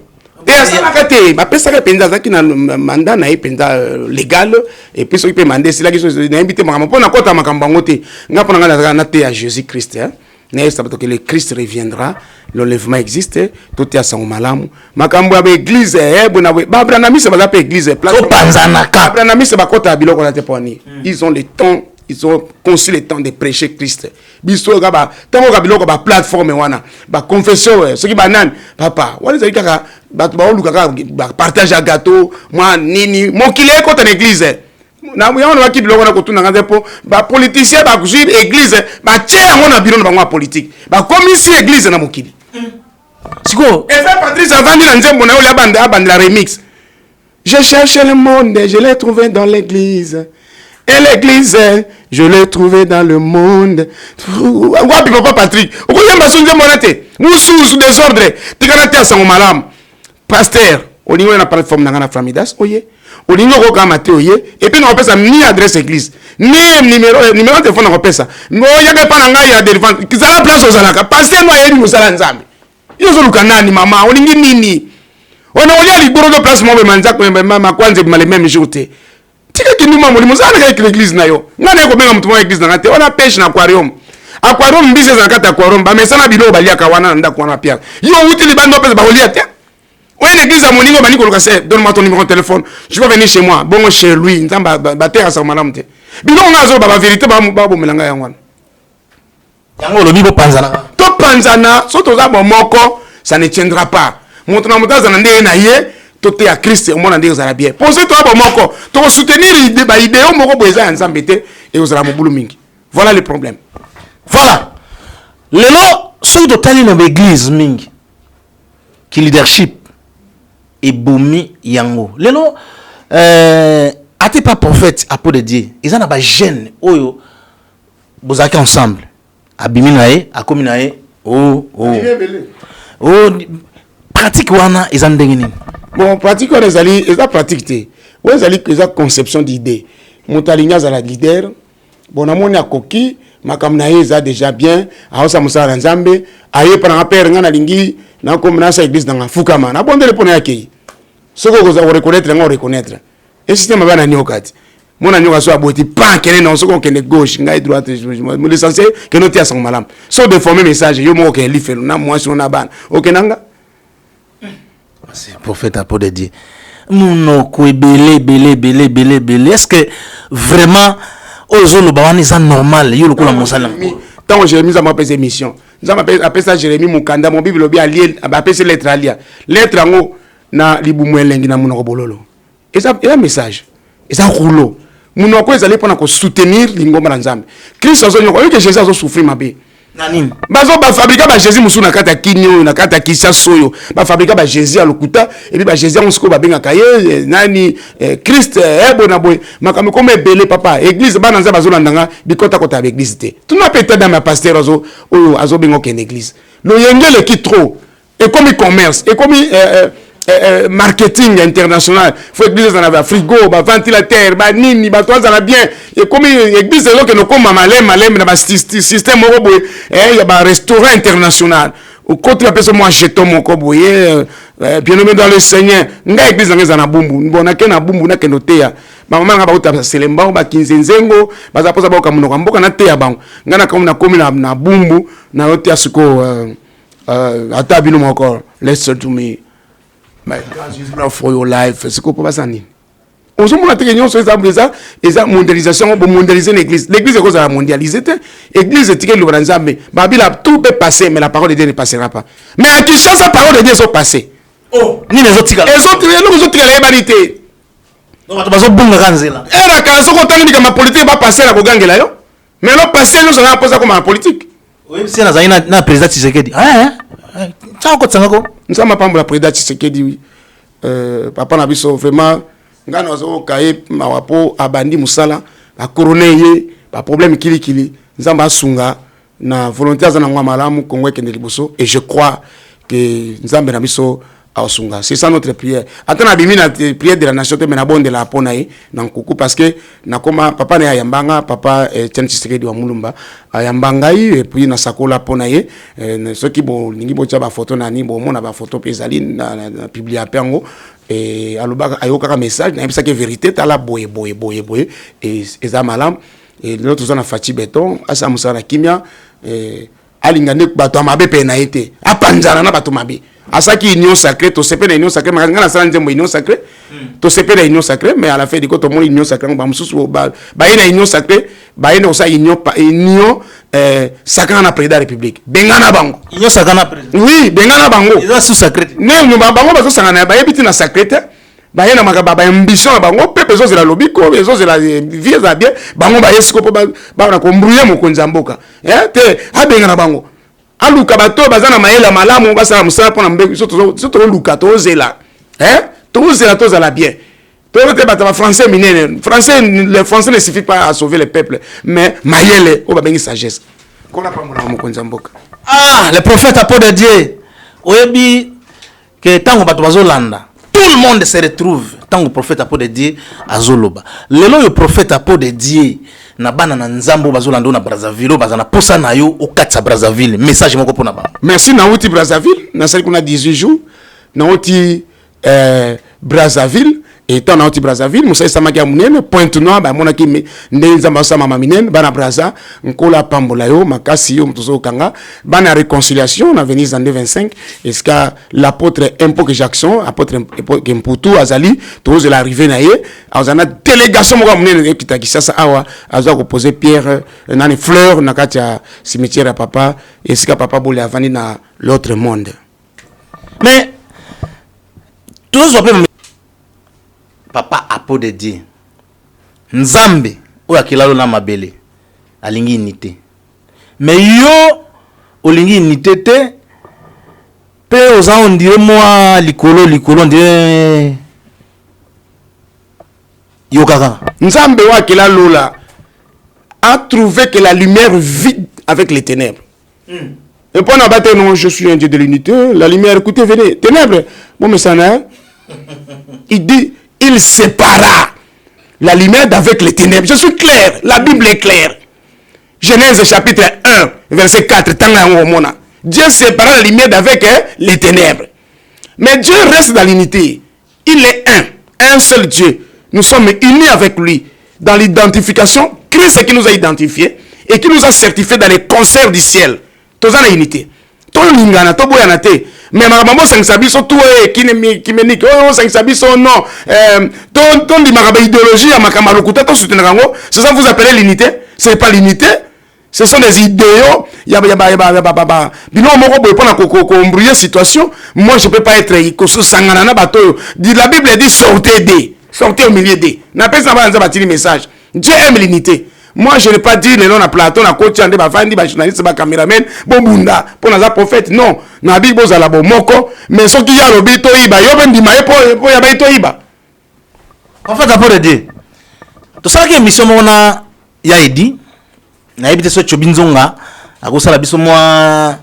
et ça la kate ba pesa ka penza zaki na mandat na penza légal et puis il peut demander c'est là qui sont invité makambo pona kota makambo ngote nga pona nga na te à Jésus Christ hein que le Christ reviendra, l'enlèvement existe, tout est à son malamu. Makambo avec église, Babranami c'est pas église, ils ont le temps, ils ont conçu le temps de prêcher Christ. Biso gaba, tango gabiloko ba plateforme wana, ba confession, ce qui banane, papa, wala zali kaka, ba luka ba partage gâteau, moi nini, mon kile ko ta église. Na yona ba kibiloko na kotuna ngande po, ba politicien ba kuzi église, ba tchea ngona biro na ba politique. Ba komisi église na mokili. Siko, et ça Patrice avandi na nzembo na yo bande la remix. Je cherchais le monde, je l'ai trouvé dans l'église. Et l'église, je l'ai trouvé dans le monde. Wapi papa Patrick, vous voyez ma sonde monate, vous sous désordre, tu garantis à son malam. Pasteur, au niveau de la plateforme dans la Framidas, oye, au niveau de la maté, oye, et puis on appelle ça ni adresse église, ni numéro de téléphone, on appelle ça. Non, il y a pas d'anga, il y a des ventes, qui ont place aux alaka, pasteur, moi, il y a une salanzame. Il y a un canani, maman, on y nini. On a eu les bureaux de place, moi, ma kwanze, les mêmes jours. Tika kinuma mulimo sana kaya l'église na yo. Ngana yako benga mtu mwa église na ngate. Ona pêche na aquarium. Aquarium mbise za kata aquarium. Ba mesana bilo balia kawana nda kuana pia. Yo uti li bando pesa ba olia te. Ouais l'église à moningo bani ko lokase. Donne-moi ton numéro de téléphone. Je vais venir chez moi. Bon chez lui. Nzamba ba terre sa malam te. Bilo ngazo ba vérité ba bo melanga yangwana. Yango lo bibo panzana. To panzana soto za bo moko ça ne tiendra pas. Montre na mutaza na ndé na ye. Tout à Christ au monde en bien. Posez-toi pour moko. Tu soutenir l'idée, bah idée au moko boisa ensemble et vous allez mon mingi. Voilà le problème. Voilà. Lelo ceux de tali dans l'église mingi qui leadership et boumi yango. Lelo ate pas prophète à peau de Dieu. Ils en a pas jeune oyo bozaki ensemble. Abiminae, akominae. Oh. Pratique wana ils en dengeni. Bon, pratique, on est pratique. On est conception d'idée. Montalignaz à la leader. Bon, on a coquille. Ma kamnaïza déjà bien. A osa musa ranzambe. Aye par un père ngana lingi. Na comme na sa église dans la Fukama. Na bon de répondre à qui. Ce que vous avez reconnaître, on reconnaître. Et système va na nyokat. Mon agneau soit abouti. Pas qu'elle non, ce qu'on est gauche, ngai droite. L'essentiel que nous tiens son malam. Sauf de former message. Yo mo ke life. Na moi sur na ban. Ok nanga. C'est prophète à peau de Dieu. Mounoko belé. Est-ce que vraiment aux le bawan est normal? Yo le coup la monsala. Tant Jérémie ça m'appelle émission. Ça m'appelle ça Jérémie Mukanda mon bible bien lié appelle ces lettres alia. Lettre en haut na libumwelengi na munoko bololo. Et ça et un message. Et ça rouleau. Mounoko ils allaient pour soutenir l'ingoma nzambe. Christ azo nyoko que Jésus azo souffrir ma bé. Nani bazo ba fabriquer ba Jésus musu na kata kinyo na kata kisa soyo ba fabriquer ba Jésus à lokuta et puis ba Jésus on siko ba benga kaye nani Christ bona boy makame comme belé papa église ba nanza bazo landanga bikota kota avec église té tout na peut-être dans ma pasteur azo bengo ken église le yengele qui trop et comme e-commerce et comme marketing international faut église dans la frigo ba ventilateur ba nini ba toi ça bien et comme église là que nous comme malem na ba système moko boy il y a ba restaurant international au côté la personne moi jeton moko boy bien nommé dans le Seigneur nga église na bumbu bona ke na bumbu na ke notea ba mama nga ba uta selemba ba kinzenzengo ba za poza ba ka munoko mboka na teya bango nga na comme na komi na bumbu na yote asiko ata bino moko listen to me. My God, Jesus love for your life. C'est quoi ça ni? On se montre que nous sommes ça et ça mondialisation pour mondialiser l'église. L'église est quoi ça mondialiser? L'église est tirée le branzambe. Babila tout peut passer mais la parole de Dieu ne passera pas. Mais à qui chance la parole de Dieu sont passées? Oh, ni les autres gars. Les autres la humanité. Donc tu vas au bon ganzela. Et la quand on entend dire que ma politique va passer la bogangela yo. Mais non passer nous on a posé comme la politique. Oui, c'est na président Tshisekedi. Ah ça ko tsangako. Nous sommes pas pour la président Tshisekedi oui. Papa na biso vraiment ngana wazo kaye mawapo abandi musala ba coroner ba problème kili nzamba sunga na volonté za na ngwa malamu kongwe kende liboso et je crois que nzambe na biso asunga. C'est ça notre prière. Attends bimi na prière de la nation te mena bonde la ponaye na nkuku parce que na koma papa na yambanga papa Etienne Tshisekedi wa Mulumba ayambanga et puis na sakola ponaye ceux qui bon ningi bo ba photo na ni bon mona ba photo pesali na publier pengo et aloba ayoka message na bisa que vérité ta la boye et ça malam et l'autre zone a Fati Béton asa musana kimia et alingane bato amabe pe na été apanzana na bato mabe asaki union sacrée to sepe na union sacrée makanga na sala nzembo union sacrée to sepe na union sacrée mais à la fin de compte mon union sacrée ba mususu ba ina union sacrée ba ina osa union sacrée na président de la république bengana bango union sacrée na président oui bengana bango ils sont sacrés ne bango ba so sangana ba yebiti na sacrée ba yena makaba ba ambition bango pepe zo la lobby ko zo la vie za bien bango ba yesko ba na ko mbrouiller mo konzamboka te abengana bango aluka bato bazana maela malamu basala musala pona mbeki soto luka tozela tozela tozala bien te bata français minene français les français ne suffit pas à sauver le peuple mais mayele o babengi sagesse kona pa mona mo konzamboka le prophète a de Dieu oyebi que tango bato bazolanda tout le monde se retrouve tant que prophète a de Dieu azoloba lelo yo prophète a de Dieu na bana na nzambo bazolanda na Brazzaville bazana posa na yo o katsa Brazzaville message moko pona ba merci na uti Brazzaville na sali kuna 18 jours na uti Brazzaville et tant na uti Brazzaville musa samaki ya munene point noir ba mona ki ndenza mbasa mama minene bana Brazza nkola pambola yo makasi yo mtozo kanga bana réconciliation na Venise en 25 est-ce que l'apôtre Impoque Jackson apôtre Mputu azali tozo l'arrivée na ye azana délégation mo munene kitaki sasa awa azwa ko poser pierre nani fleur na kati ya cimetière ya papa est-ce que papa bole avani na l'autre monde mais tous papa apo de Dieu nzambe oya kilalo na mabele alingi unité mais yo olingi unité te pe oza on dirait moi likolo on dirait yo kaka nzambe wa kilalo la a trouvé que la lumière vit avec les ténèbres et pour n'abattre non je suis un Dieu de l'unité la lumière écoutez venez ténèbres bon mais ça n'a il dit il sépara la lumière d'avec les ténèbres. Je suis clair, la Bible est claire. Genèse chapitre 1, verset 4. Dieu sépara la lumière d'avec les ténèbres. Mais Dieu reste dans l'unité. Il est un seul Dieu. Nous sommes unis avec lui dans l'identification. Christ qui nous a identifiés et qui nous a certifiés dans les concerts du ciel. Tous en unité. Mais maman sang sabiso tout qui me nique oh sang sabiso non ton di maraba idéologie à makamarukuta to soutenir rango c'est ça vous appelez l'unité c'est pas l'unité ce sont des idéaux ya bino moko boy pona ko embrouiller situation moi je peux pas être ikoso sangana na bato la Bible dit sortez au milieu des na pesa ba nza batili message Dieu aime l'unité. Moi, je n'ai pas dit le nom à Platon, à coach, à des journalistes, à caméramen, Bobunda, pour les prophètes. Non, na Bible, à la bomoko, mais ce qui y a le bito iba, yoben di maé pour y avoir iba. En fait, après de tout ça qui est mission mona ya edi, na ebite so chobinzonga, à cause la biso moi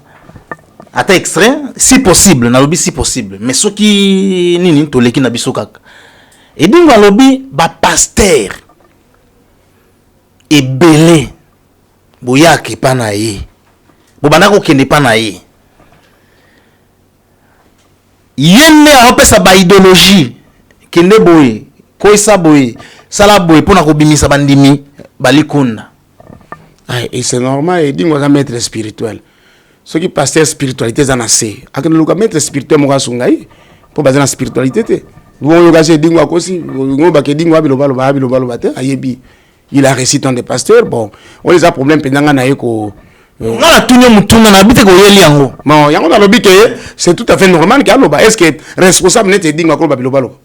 ata extrait, si possible, na lobby si possible, mais ce qui nini toleki na biso kaka. Edi ngwa lobby ba pasteur. Ebele boyaki pa na ye bobanda kokende pa na ye yene aopesa ba idéologie kende boye koisa boye sala boye pona kobimisa bandimi balikunda et c'est normal et dingo ka maître spirituel ce qui pasteur spiritualité za na se akene luka maître spirituel mo ka sungai po bazana spiritualité te bon yo ka se dingo akosi ngo ba ke dingo abilo te ayebi. Il a récité dans des pasteurs. Bon, on les a problèmes pendant na yeko. On a tout le monde na bite ko yeli yango. Bon, yango na lobi que c'est tout à fait normal que aloba. Est-ce que responsable net dinga ko ba bilobalo?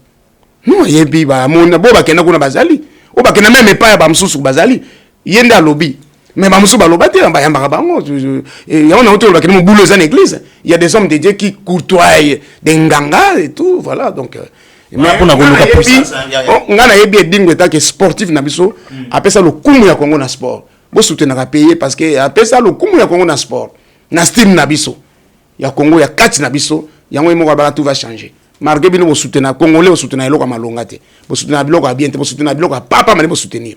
Non, yebi ba mona bo ba kena kuna bazali. O ba kena même pas ba msusu bazali. Yenda lobi. Mais ba msusu ba lobate ba yamba bango. Et on a autour ba kena boulot dans l'église. Il y a des hommes de Dieu qui courtoient des nganga et tout, voilà donc mais pour na koluka puissance ngana yebi edingo etake sportif na biso apesa le kumu ya Congo na sport bo soutenir ka payer parce que apesa le kumu ya Congo na sport na style na biso ya Congo ya kati na biso yango imoko ba tout va changer marqué bino bo soutenir congolais bo soutenir eloko malonga te bo soutenir biloko bien te bo soutenir biloko papa mais bo soutenir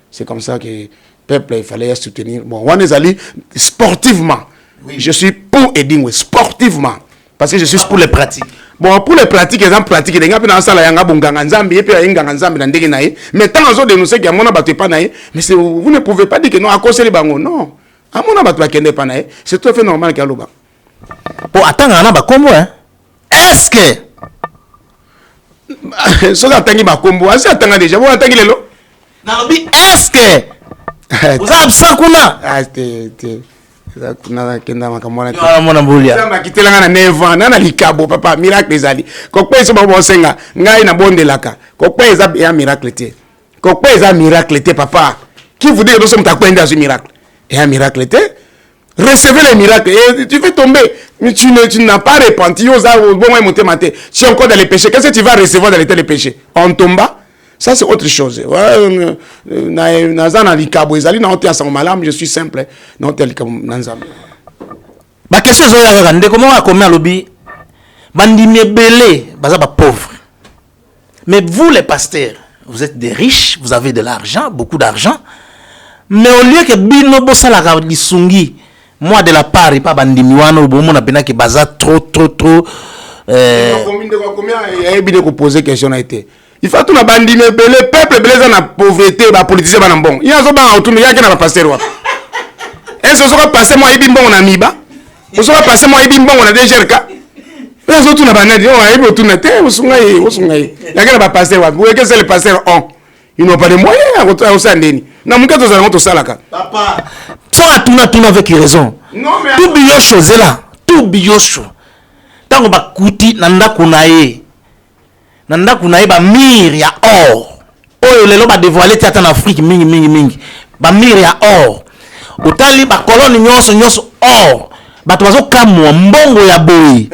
c'est comme ça que peuple il fallait soutenir bon on est allé sportivement oui. Je suis pour edingo sportivement parce que je suis pour les pratiques. Bon, pour les pratiques, exemple pratique, les gens dans la yanga bonganga nzambi et puis yanga nzambi dans ndenge nae. Mais tant que nous dénoncer qu'il y a mon abattu pas nae, mais vous ne pouvez pas dire que non à cause les bango non. amona bato bakende pa na ye c'est tout à fait normal ke aloba po atanga na bakombo hein est-ce que soki atangi bakombo asi atanga déjà bo atangi lelo nalobi est-ce que vous avez absent kuna nakenda makambo wana te mona mbulia nzambe akitelanga na 9 ans na likabo papa miracle ezali kokpe so babosenga ngai na bondelaka kokpe eza ya miracle te kokpe eza miracle te papa qui vous dit que nous sommes takwenda ce miracle et un miracle te recevez les miracles et tu fais tomber mais tu n'as pas repenti tu es encore dans les péchés qu'est-ce que tu vas recevoir dans les péchés en tomba ça c'est autre chose nazana likabo ezali na honte ya sango malamu je suis simple na honte ya likabo nanzambe ba question zoya kaka ndeko mo akomi alobi bandimi ebele baza ba pauvre mais vous les pasteurs vous êtes des riches vous avez de l'argent beaucoup d'argent mais au lieu que bino bosalaka lisungi moi de la part et pas bandimi wana bomona pena ke baza trop bine ko poser question a été il faut tout na bandimi ebele peuple beleza na pauvreté ba politicien bana mbongo yazo ba autour yake na ba pasteur wa est-ce que so passer moi ibi mbongo na miba so passer moi ibi mbongo na DGRK yazo tout na banadi on ibi autour na te osungai yake na ba pasteur wa vous que c'est le pasteur on ils n'ont pas de moyens à osandeni na mukato za ngoto salaka papa so atuna avec raison non mais tout biosho zela tout biosho tango bakuti na ndako na ye ba mire ya or oyo lelo ba dévoiler tata na Afrique mingi ba mire ya or otali ba colonne nyonso or bato bazo kamwa mbongo ya boyi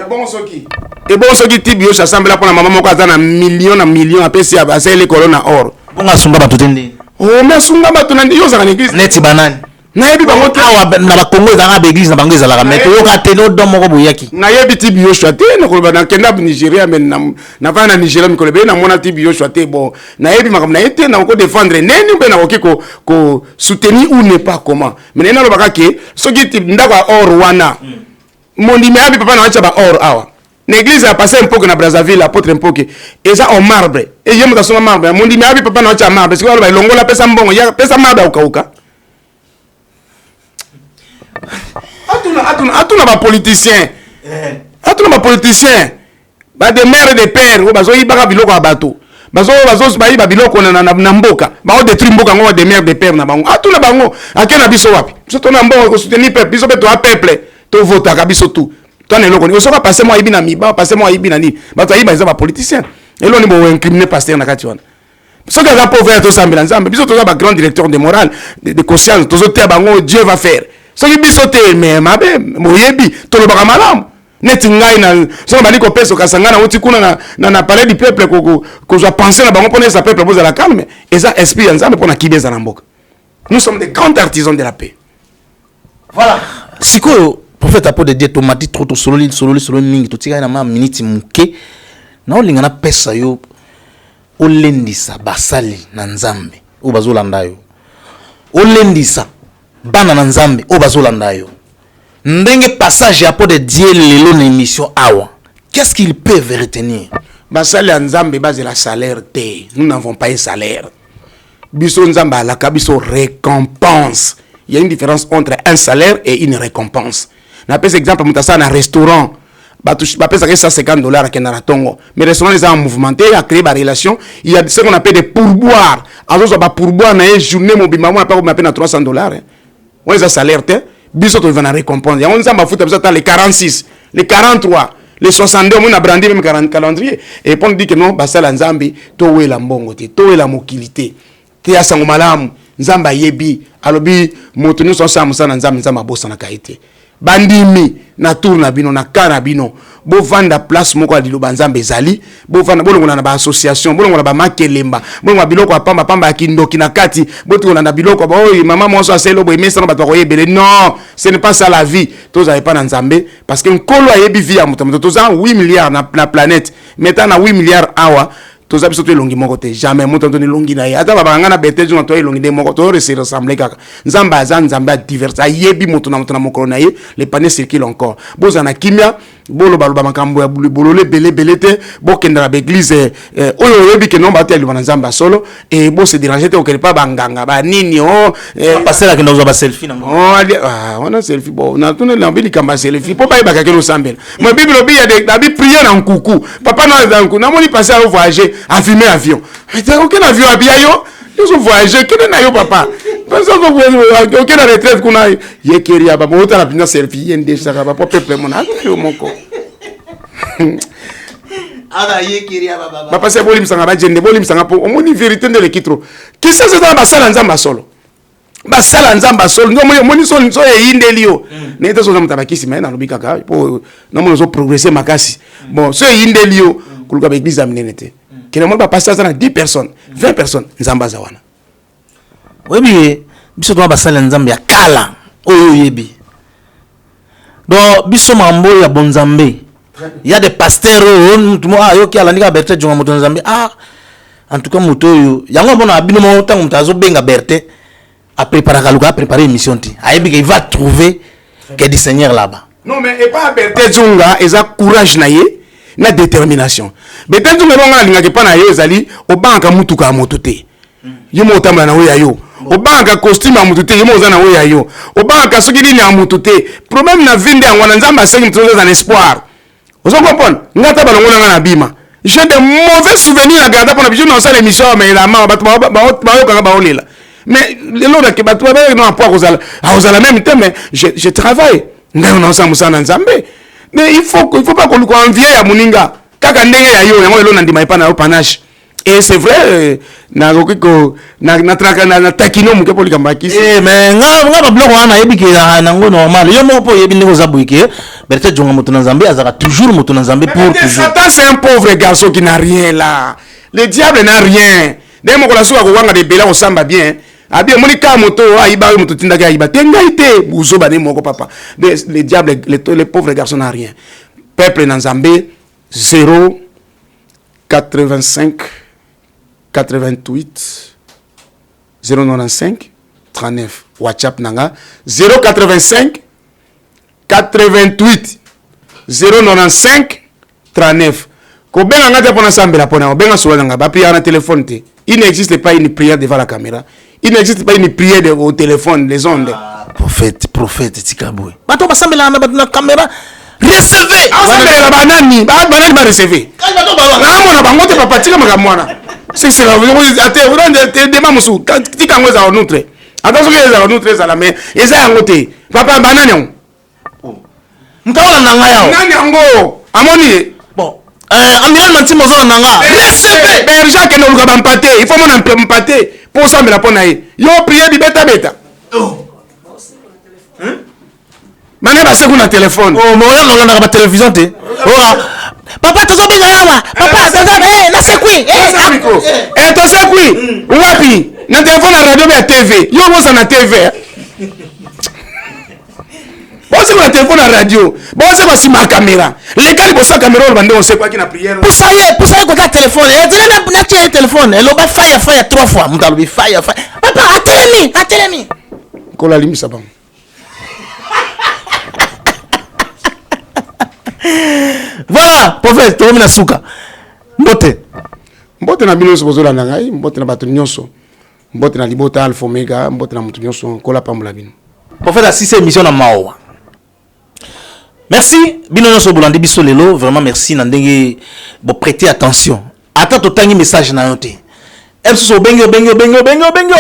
et bon soki ti biosho assemble pour na mama moko azana million apesi ya basele colonne or bonga sunga bato tende oh mais sunga bato na yo za na église neti banani na yebi bango te na ba Congo za ba église na bango ezalaka mais to yoka te no domo ko boyaki na yebi ti biosho te na ko na kenda Nigeria mais na va na Nigeria mi ko be na mona ti biosho te bon na yebi makam na ete na ko défendre neni be na ko soutenir ou ne pas comment mais na lo baka ke soki ti ndaka or wana mondi me abi papa na acha ba or awa l'église a passé un peu na Brazzaville apôtre un peu et ça en marbre et yemo ta soma marbre mondi me abi papa na acha marbre parce que ba longola pesa mbongo ya pesa marbre ukauka atuna ba politicien ba de mère de père bazo yibaka biloko ya bato bazo ba biloko na mboka ba détruire mboka ngo de mère de père na bango atuna bango akena biso wapi biso to na mbongo ko soutenir peuple biso pe to a peuple to vota ka biso tout to na eloko ni osoka passer moi ibi na miba passer moi ibi na ni bato ayiba eza ba politicien elo ni bo incriminer pasteur na kati wana biso ka za pauvre to sambela nzambe biso to za ba grand directeur de morale de conscience to zo te bango Dieu va faire soki biso te mais mabe moyebi tolobaka malamu neti ngai na so bali ko peso kasanga na uti kuna na palais du peuple ko za penser na bango pona sa peuple boza la calme et ça esprit nzambe pona kibeza na mboka nous sommes des grands artisans de la paix voilà siko prophète apo de Dieu tomati trop sololi mingi to tika na ma minute muke na olinga na pesa yo olendisa basali na nzambe o bazolanda yo olendisa bana na nzambe o bazolanda yo ndenge passage ya po de Dieu lelo na émission awa qu'est-ce qu'ils peuvent retenir basali ya nzambe bazela salaire te nous n'avons pas un salaire biso nzambe alaka biso récompense il y a une différence entre un salaire et une récompense na pesa exemple mutasa na restaurant ba pesa que $150 à Kenya Tongo mais restaurant les a mouvementé a créé ba relation il y a ce qu'on appelle des pourboires alors ba pourboire na une journée mobima on appelle na $300 on les a salaire te biso to vana récompense ya on nzamba futa biso les 46 les 43 les 62 on a brandi même 40 calendrier et pour dire que non basala nzambi to wela mbongo te to wela mokilité te ya sango malamu nzamba yebi alobi moto nous sommes na nzamba bossa na kaité bandimi na tour na bino na kana bino bo vanda place moko ali loba nzambe ezali bo vanda bolongola na ba association bolongola ba makelemba bolongola biloko apamba pamba kindoki na kati botola na biloko ba oyi mama monso aselo bo emesa na bato ko yebele non ce n'est pas ça la vie tous avez pas na nzambe parce que nkolo ayebi vie ya muto tous 8 milliards na planète maintenant na 8 milliards awa tous abiso to elongi moko te jamais muto to elongi na ye ata babanga na bete jo to elongi de moko to ressemble kaka nzamba azan nzamba divers ayebi muto na mokolo na ye les panneaux circulent encore bozana kimia bolo baloba makambo ya bolole belé te bokenda ba église oyo yebi ke nomba te lubana nzamba solo et bo se déranger te okele pa banganga ba nini passer la kenda ba selfie nango on a selfie bon na tuna na bili kamba selfie po ba ibaka ke no sambela mo bible obi ya de bi prier na nkuku papa na nkuku na moni passer à voyager en filmer avion aucun avion abia yo ils ont voyagé que na yo papa personne ko aucun retraite kuna yekeri ya baba ota na pina selfie yende saka papa peuple mon yo moko ada yekeri ya baba papa c'est bolim sanga ba jende bolim sanga po omoni vérité de l'équitro que ça c'est dans basala nzamba solo basala nzamba solo ngo moni so yindeli yo ne te so na mutabakisi mais na lobika ka po na mo so progresser makasi bon so yindeli yo kuluka ba église aminenete kena mo ba passer ça 10 personnes 20 personnes nzamba za wana webi biso to basala nzambe ya kala oyo yebi do biso mambo ya bonzambe il y a des pasteurs yo ki ala ndika Berthe Djonga moto nzambe en tout cas moto yo yango bona abino mo tango mutazo benga Berthe a préparer kaluka a préparer émission ti ayebi que il va trouver que du Seigneur là-bas. Non mais et pas Berthe Djonga eza courage na ye na détermination Berthe Djonga longa linga ke pa na yo ezali obanka mutuka moto te yo mo tamla na we ya yo obanka costume ya mutu te yo mo za na we ya yo obanka soki nini ya mutu te problème na vinde yango na nzamba asengi mutu za na espoir ozo comprendre ngata balongo na bima j'ai de mauvais souvenirs na garda pour biso na ça l'émission mais la ma ba yo ba olela mais le lot que ba to ba no apport aux même temps mais je travaille ngai na ça musana nzambe mais il faut pas qu'on envier ya muninga kaka ndenge ya yo yango elo na ndima ipa na panache et c'est vrai na kokiko na traka na takino muke polika mbakisi mais nga ba bloko wana yebiki na ngo normal yo mo po yebi ndeko zabuike Berthe Djonga moto na Nzambe azaka toujours moto na Nzambe pour toujours. Satan c'est un pauvre garçon qui n'a rien là. Le diable n'a rien. Dès mon collation ko wanga de bela on samba bien. Abi moni ka moto aiba moto tinda ka aiba tenga ite buzo ba ne moko papa. Le diable les pauvres garçons n'a rien. Peuple na Nzambe 0 85 88 095 39 WhatsApp nanga 085 88 095 39. Kobenga ngata pona sambela pona obenga sola nga ba prière na téléphone te. Il n'existe pas une prière devant la caméra. Il n'existe pas une prière au téléphone, les ondes. Prophète Tikaboué. Bato ba sambela na caméra. Recevez. Sambela banani ba recevez. Na mona bango te papa tika maka mwana. C'est la ate on de mamusu tika ngo za notre. Attention que za notre za la mais eza ngote. Papa banani on. Mtaona nanga yao. Nani yango? Amoni. Bon. Amiral Mantimo zo nanga. Recevez. Berja ke no luka bampate. Il faut mon mpate pour ça me la pona ye. Yo prier di beta. Oh. Mané ba se kuna téléphone. Oh, mo yalo na ba télévision te. Oh. Papa tozo binga yawa. Papa tozo na sekwi. To sekwi. Wapi? Na téléphone na radio ya TV. Yo mo na TV. Bon c'est le téléphone à radio. Bon c'est pas si ma caméra. Les gars ils bossent caméra on sait quoi qui na prière. Pour ça quoi téléphone. Et tu n'as téléphone. Elle va fire 3 fois. Mutalobi fire. Papa atelemi. Kola limi ça bon. Voilà, prophète, tu na suka. Mbote na bino so bozola na ngai, mbote na bato nyonso. Mbote na libota alpha omega, mbote na mutu nyonso kola pambola bino. Prophète assisté émission na mawa. Merci, bino nyonso bolandi biso lelo, vraiment merci na ndenge bo prêter attention. Attends to tangi message na yote. Emso bengo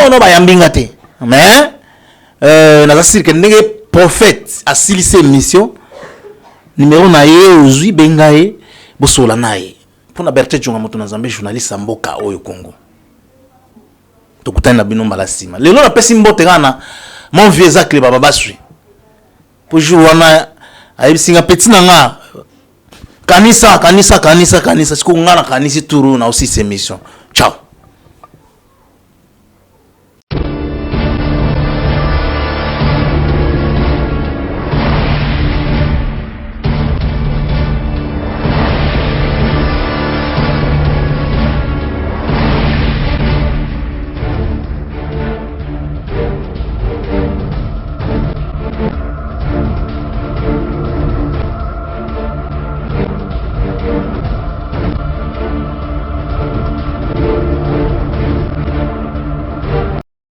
ono ba yambinga te. Mais na zasir ke ndenge prophète assilise émission numéro na ye ozui bengae bosola nae. Pona Berthe Djonga moto na Nzambe journaliste mboka oyo Congo. Tokutana na bino mbala sima. Lelo na pesi mbote kana mon vieux Zakle baba basui. Pour jour wana ayibisinga petit nanga kanisa siku ngana kanisi turu na aussi émission. Ciao.